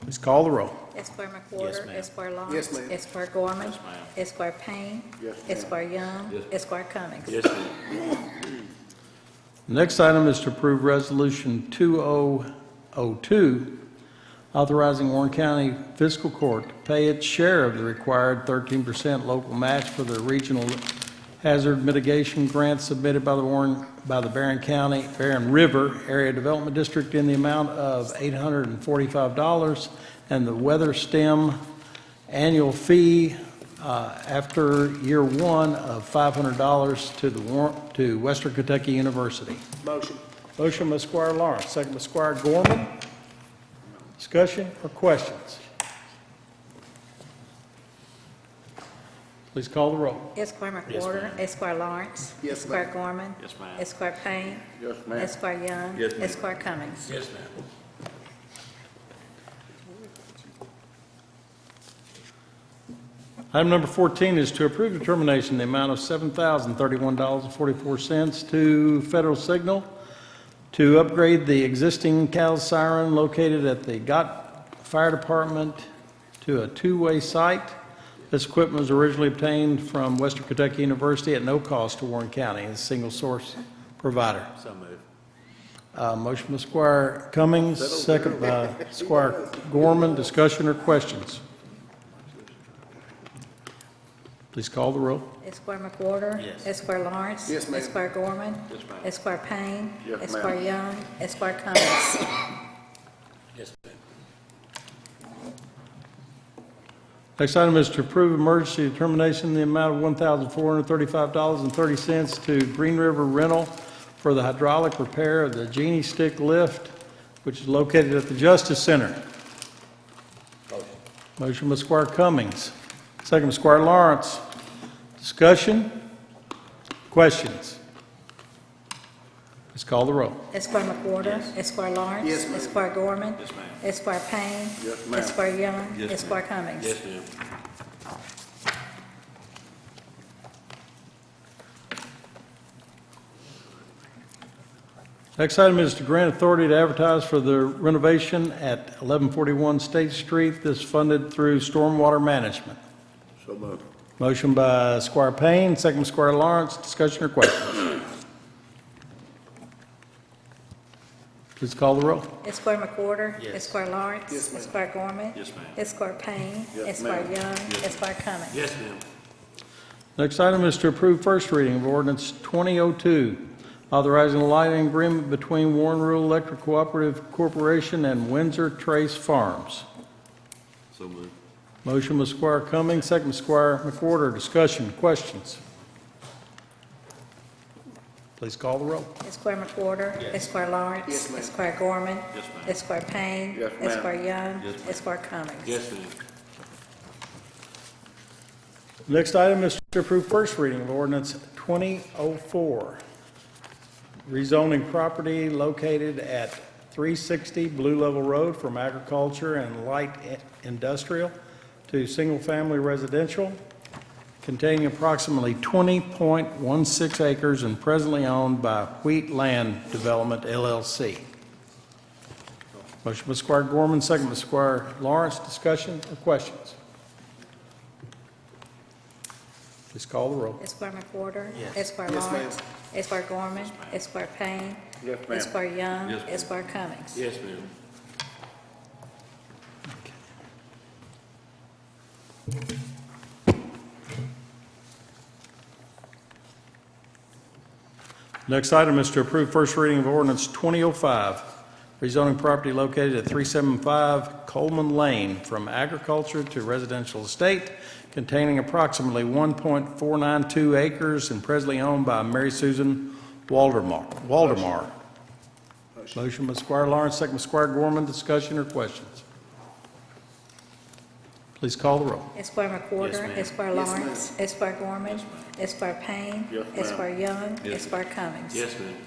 Please call the roll. Esquire McWhorter. Esquire Lawrence. Yes, ma'am. Esquire Gorman. Esquire Payne. Yes, ma'am. Esquire Young. Esquire Cummings. Yes, ma'am. The next item is to approve Resolution 2002, authorizing Warren County Fiscal Court to pay its share of the required 13% local match for the regional hazard mitigation grant submitted by the Barren River Area Development District in the amount of $845, and the Weather STEM annual fee after year 1 of $500 to Western Kentucky University. Motion. Motion by Squire Lawrence, second by Squire Gorman. Discussion or questions? Please call the roll. Esquire McWhorter. Esquire Lawrence. Yes, Esquire ma'am. Gorman. Yes, ma'am. Esquire Payne. Yes, ma'am. Esquire Young. Yes, ma'am. Esquire Cummings. Yes, ma'am. Item number 14 is to approve determination in the amount of $7,031.44 to Federal Signal to upgrade the existing CAL siren located at the Gott Fire Department to a two-way site. This equipment was originally obtained from Western Kentucky University at no cost to Warren County as a single-source provider. So moved. Motion by Squire Cummings, second by Squire Gorman. Discussion or questions? Please call the roll. Esquire McWhorter. Yes. Esquire Lawrence. Yes, ma'am. Esquire Gorman. Yes, ma'am. Esquire Payne. Yes, ma'am. Esquire Young. Esquire Cummings. Yes, ma'am. Next item is to approve emergency determination in the amount of $1,435.30 to Green River Rental for the hydraulic repair of the Genie Stick lift, which is located at the Justice Center. Motion by Squire Cummings, second by Squire Lawrence. Discussion? Questions? Please call the roll. Esquire McWhorter. Esquire Lawrence. Yes, ma'am. Esquire Gorman. Yes, ma'am. Esquire Payne. Yes, ma'am. Esquire Young. Yes, ma'am. Esquire Cummings. Yes, ma'am. Next item is to grant authority to advertise for the renovation at 1141 State Street. This funded through stormwater management. So moved. Motion by Squire Payne, second by Squire Lawrence. Discussion or questions? Please call the roll. Esquire McWhorter. Yes. Esquire Lawrence. Yes, ma'am. Esquire Gorman. Yes, ma'am. Esquire Payne. Yes, Esquire ma'am. Young. Yes. Esquire Cummings. Yes, ma'am. Next item is to approve first reading of ordinance 2002, authorizing a lighting agreement between Warren Rural Electric Cooperative Corporation and Windsor Trace Farms. So moved. Motion by Squire Cummings, second by Squire McWhorter. Discussion, questions? Please call the roll. Esquire McWhorter. Yes. Esquire Lawrence. Yes, ma'am. Esquire Gorman. Yes, ma'am. Esquire Payne. Yes, ma'am. Esquire Young. Yes, ma'am. Esquire Cummings. Yes, ma'am. Next item is to approve first reading of ordinance 2004, rezoning property located at 360 Blue Level Road from agriculture and light industrial to single-family residential, containing approximately 20.16 acres and presently owned by Wheat Land Development, LLC. Motion by Squire Gorman, second by Squire Lawrence. Discussion or questions? Please call the roll. Esquire McWhorter. Yes. Esquire Yes, ma'am. Lawrence. Esquire Gorman. Esquire Payne. Yes, ma'am. Esquire Young. Yes, ma'am. Esquire Cummings. Yes, ma'am. Next item is to approve first reading of ordinance 2005, rezoning property located at 375 Coleman Lane from agriculture to residential estate, containing approximately 1.492 acres and presently owned by Mary Susan Waldemar. Motion by Squire Lawrence, second by Squire Gorman. Discussion or questions? Please call the roll. Esquire McWhorter. Yes, ma'am. Esquire Yes, Lawrence. Esquire Gorman. Yes, ma'am. Esquire Payne. Yes, ma'am. Esquire Young. Yes, Esquire Cummings. Yes, ma'am.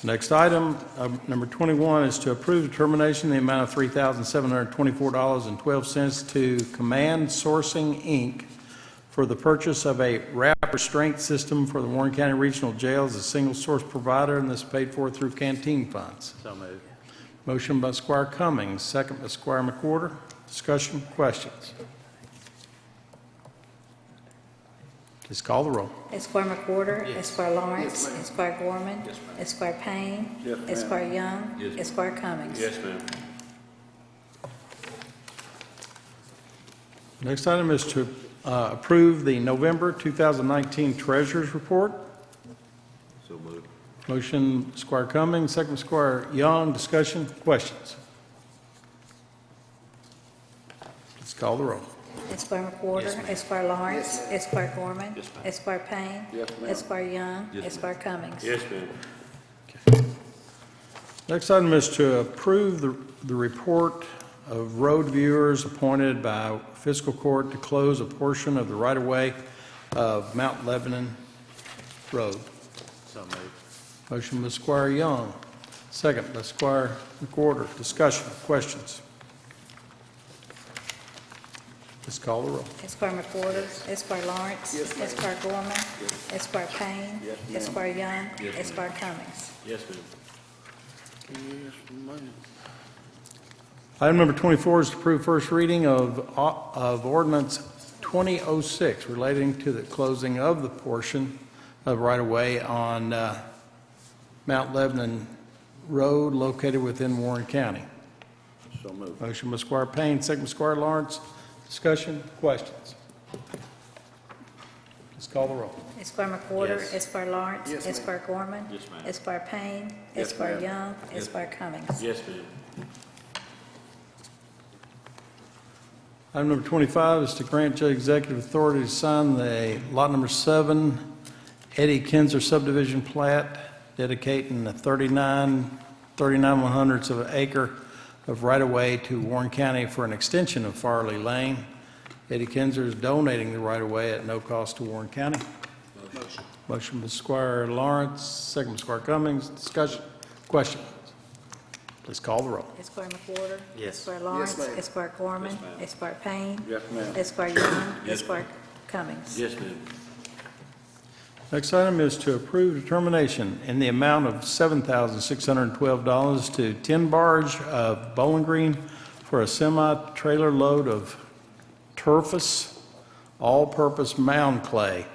Next item, number 21, is to approve the termination in the amount of $3,724.12 to Command Sourcing, Inc. for the purchase of a wrap restraint system for the Warren County Regional Jail as a single source provider, and this is paid for through canteen funds. So moved. Motion by Squire Cummings, second by Squire McWhorter. Discussion, questions? Please call the roll. Esquire McWhorter. Yes. Esquire Lawrence. Yes, ma'am. Esquire Gorman. Yes, ma'am. Esquire Payne. Yes, ma'am. Esquire Young. Yes, ma'am. Esquire Cummings. Yes, ma'am. Next item is to approve the November 2019 Treasurers Report. So moved. Motion, Squire Cummings, second Squire Young. Discussion, questions? Please call the roll. Esquire McWhorter. Yes, ma'am. Esquire Lawrence. Yes, Esquire Gorman. Yes, ma'am. Esquire Payne. Yes, ma'am. Esquire Young. Yes, ma'am. Esquire Cummings. Yes, ma'am. Next item is to approve the report of road viewers appointed by Fiscal Court to close a portion of the right-of-way of Mount Lebanon Road. So moved. Motion by Squire Young, second by Squire McWhorter. Discussion, questions? Please call the roll. Esquire McWhorter. Esquire Lawrence. Esquire Gorman. Esquire Payne. Esquire Young. Esquire Cummings. Yes, ma'am. Item number 24 is to approve first reading of ordinance 2006 relating to the closing of the portion of right-of-way on Mount Lebanon Road located within Warren County. So moved. Motion by Squire Payne, second by Squire Lawrence. Discussion, questions? Please call the roll. Esquire McWhorter. Yes. Esquire Lawrence. Yes, ma'am. Esquire Gorman. Yes, ma'am. Esquire Payne. Yes, Esquire ma'am. Young. Esquire Cummings. Yes, ma'am. Item number 25 is to grant judge executive authority to sign the lot number 7 Eddie Kinzer subdivision plat dedicating the 39 of an acre of right-of-way to Warren County for an extension of Farley Lane. Eddie Kinzer is donating the right-of-way at no cost to Warren County. Motion by Squire Lawrence, second by Squire Cummings. Discussion, question. Please call the roll. Esquire McWhorter. Yes. Esquire Lawrence. ma'am. Esquire Gorman. Yes, ma'am. Esquire Payne. Yes, ma'am. Esquire Young. Yes, Esquire Cummings. Yes, ma'am. Next item is to approve determination in the amount of $7,612 to 10 barge of Bowling Green for a semi-trailer load of turfus, all-purpose mound clay.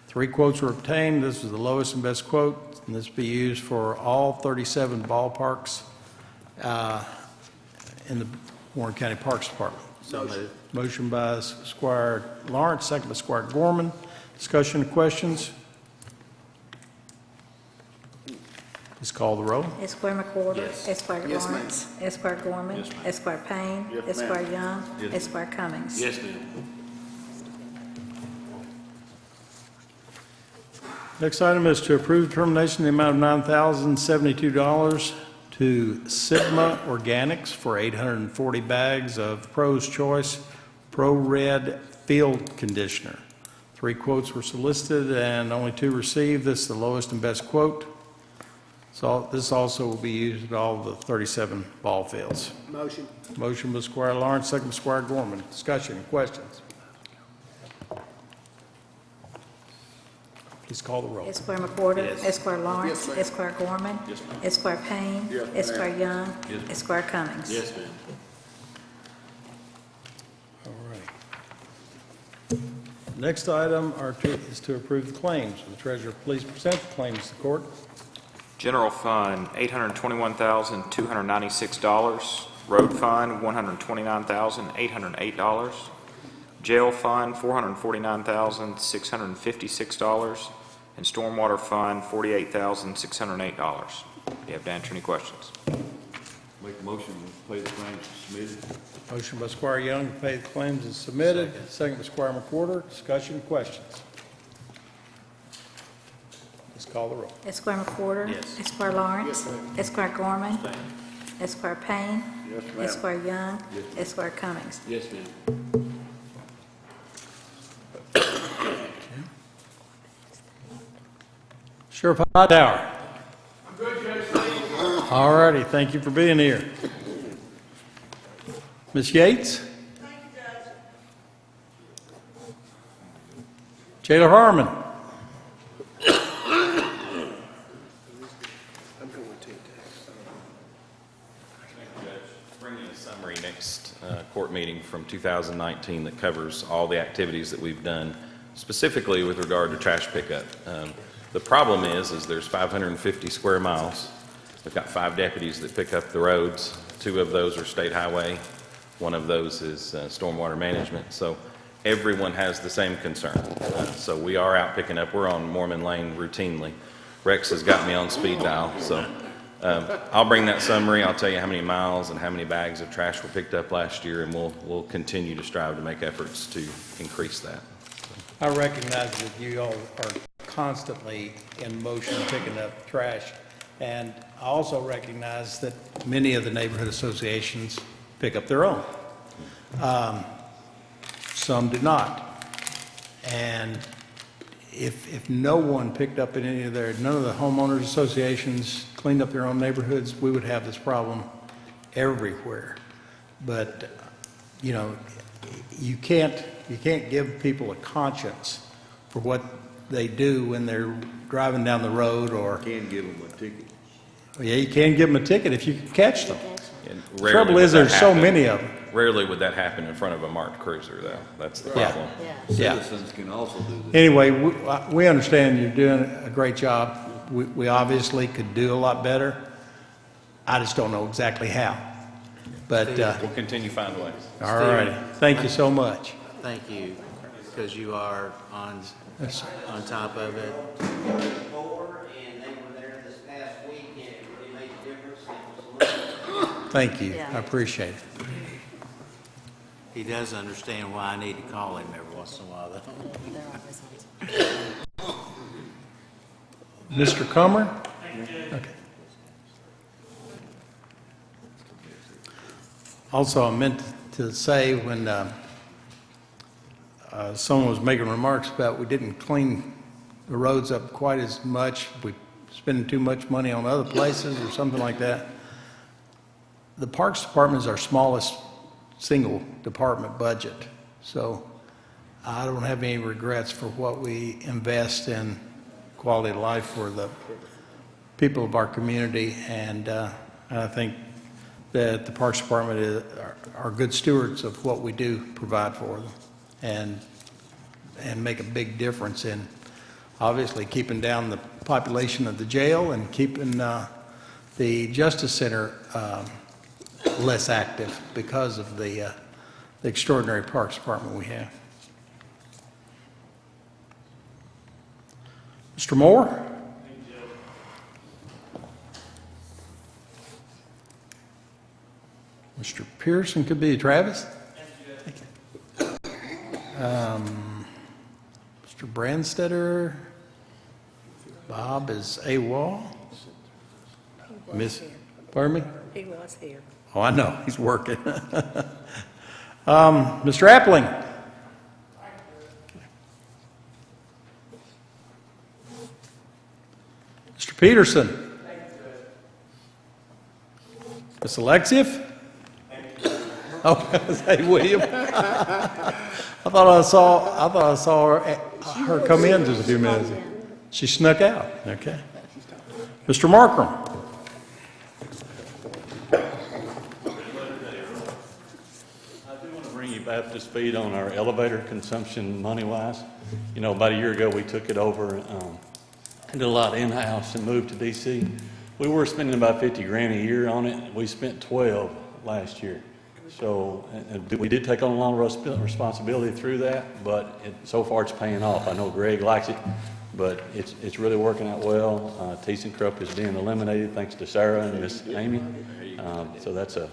3 quotes were obtained. This was the lowest and best quote, and this will be used for all 37 ballparks in the Warren County Parks Department. Motion by Squire Lawrence, second by Squire Gorman. Discussion and questions? Please call the roll. Esquire McWhorter. Yes. Esquire Yes, ma'am. Lawrence. Esquire Gorman. Yes, ma'am. Esquire Payne. Yes, ma'am. Esquire Young. Yes. Esquire Cummings. Yes, ma'am. Next item is to approve termination in the amount of $9,072 to Sigma Organics for 840 bags of Pro's Choice Pro Red Field Conditioner. 3 quotes were solicited and only 2 received. This is the lowest and best quote. So this also will be used at all the 37 ball fields. Motion. Motion by Squire Lawrence, second by Squire Gorman. Discussion, questions? Please call the roll. Esquire McWhorter. Yes. Esquire Lawrence. Yes, ma'am. Esquire Gorman. Yes, ma'am. Esquire Payne. Yes, ma'am. Esquire Young. Yes, ma'am. Esquire Cummings. Yes, ma'am. All right. Next item is to approve the claims. Will the treasurer please present the claims to the court? General Fund, $821,296. Road Fund, $129,808. Jail Fund, $449,656. And Stormwater Fund, $48,608. You have to answer any questions. Make a motion to pay the claims submitted. Motion by Squire Young to pay the claims is submitted. Second by Squire McWhorter. Discussion, questions? Please call the roll. Esquire McWhorter. Yes. Esquire Lawrence. Yes, ma'am. Esquire Gorman. Esquire Payne. Yes, ma'am. Esquire Young. Yes, ma'am. Esquire Cummings. Yes, ma'am. Sheriff Hightower. I'm good, Judge. All righty, thank you for being here. Ms. Yates? Thank you, Judge. Jailer Harmon? Bringing a summary next court meeting from 2019 that covers all the activities that we've done, specifically with regard to trash pickup. The problem is there's 550 square miles. We've got 5 deputies that pick up the roads. 2 of those are state highway. 1 of those is stormwater management. So everyone has the same concern. So we are out picking up. We're on Mormon Lane routinely. Rex has got me on speed dial. So I'll bring that summary. I'll tell you how many miles and how many bags of trash were picked up last year, and we'll continue to strive to make efforts to increase that. I recognize that you all are constantly in motion picking up trash, and I also recognize that many of the neighborhood associations pick up their own. Some do not. And if no one picked up in any of none of the homeowners associations cleaned up their own neighborhoods, we would have this problem everywhere. But, you know, you can't give people a conscience for what they do when they're driving down the road or. Can give them a ticket. Yeah, you can give them a ticket if you can catch them. And The rarely trouble would is that there's so happen. many of them. Rarely would that happen in front of a marked cruiser, though. That's the Yeah. problem. Yeah. Citizens can also do this. Anyway, we understand you're doing a great job. We obviously could do a lot better. I just don't know exactly how. But, We'll continue finding ways. all righty. Thank you so much. Thank you, because you are on top of it. And they were there this past week, and it really made a difference. Thank you. I appreciate it. He does understand why I need to call him every once in a while, though. Mr. Comer? Okay. Also, I meant to say when someone was making remarks about we didn't clean the roads up quite as much, we spending too much money on other places or something like that. The Parks Department is our smallest single department budget, so I don't have any regrets for what we invest in quality of life for the people of our community, and I think that the Parks Department are good stewards of what we do provide for them, and make a big difference in obviously keeping down the population of the jail and keeping the Justice Center less active because of the extraordinary Parks Department we have. Mr. Moore? Mr. Pearson could be Travis. Mr. Brandstetter. Bob is AWOL. Miss, pardon me? He was here. Oh, I know, he's working. Mr. Appling. Mr. Peterson. Miss Alexiev. Oh, hey, William. I thought I saw her come in just a few minutes ago. She snuck out. Okay. Mr. Markram. Bring you back to speed on our elevator consumption money-wise. You know, about a year ago, we took it over and did a lot in-house and moved to DC. We were spending about 50 grand a year on it. We spent 12 last year. So we did take on a lot of responsibility through that, but so far it's paying off. I know Greg likes it, but it's really working out well. ThyssenKrupp is being eliminated thanks to Sarah and Miss Amy. So that's a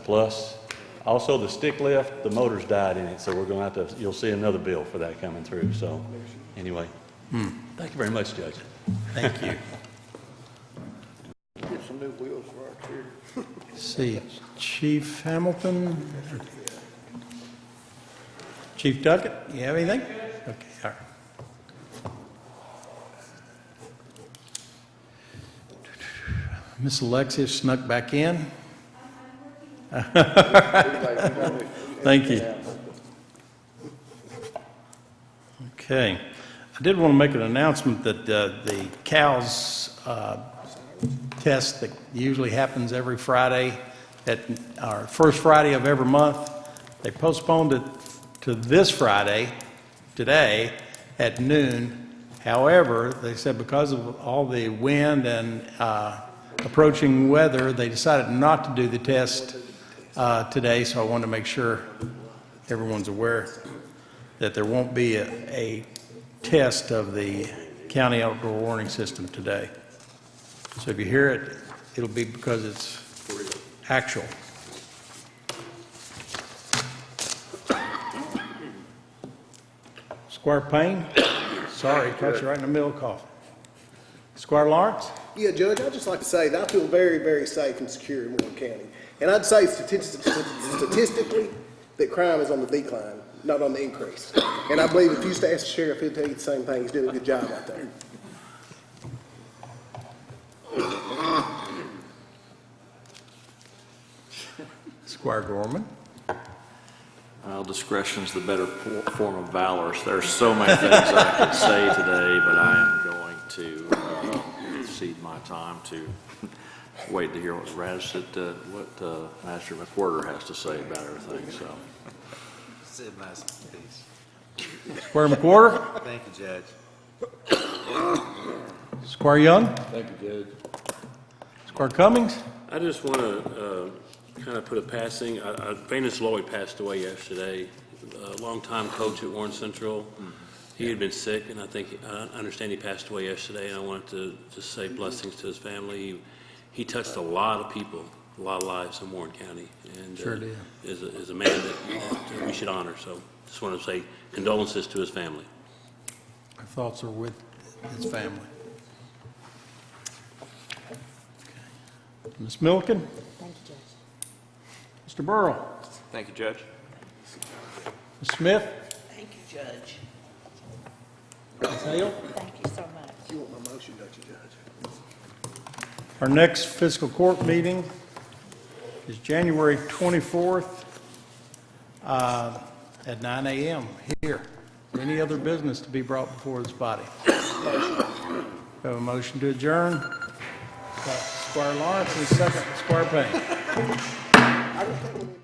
plus. Also, the stick lift, the motor's died in it, so we're going to have to, you'll see another bill for that coming through. So anyway, thank you very much, Judge. Thank you. Get some new wheels for our chair. See, Chief Hamilton. Chief Duckett, you have anything? Okay, all right. Miss Alexia snuck back in. Thank you. Okay. I did want to make an announcement that the cows test that usually happens every Friday, at our first Friday of every month, they postponed it to this Friday, today, at noon. However, they said because of all the wind and approaching weather, they decided not to do the test today, so I wanted to make sure everyone's aware that there won't be a test of the county outdoor warning system today. So if you hear it, it'll be because it's actual. Squire Payne, sorry, caught you right in the middle of coffee. Squire Lawrence? Yeah, Judge, I'd just like to say that I feel very, very safe and secure in Warren County. And I'd say statistically that crime is on the decline, not on the increase. And I believe if you ask the sheriff, he'll tell you the same thing. He's doing a good job out there. Squire Gorman? I'll discretion's the better form of valor. So there's so many things I could say today, but I am going to cede my time to wait to hear what Master McWhorter has to say about everything, so. Sid, nice piece. Squire McWhorter, Thank you, Judge. Squire Young, Thank you, Judge. Squire Cummings. I just want to kind of put a passing. Venus Lloyd passed away yesterday, a longtime coach at Warren Central. He had been sick, and I understand he passed away yesterday, and I wanted to just say blessings to his family. He touched a lot of people, a lot of lives in Warren County, and Sure did. is a man that we should honor. So just want to say condolences to his family. Our thoughts are with his family. Ms. Milliken, Thank you, Judge. Mr. Burrow, Thank you, Judge. Ms. Smith, Thank you, Judge. Ms. Hale. Thank you so much. You want my motion, don't you, Judge? Our next fiscal court meeting is January 24th at 9 a.m. here. Any other business to be brought before this body? We have a motion to adjourn. Squire Lawrence and second, Squire Payne. I don't think we need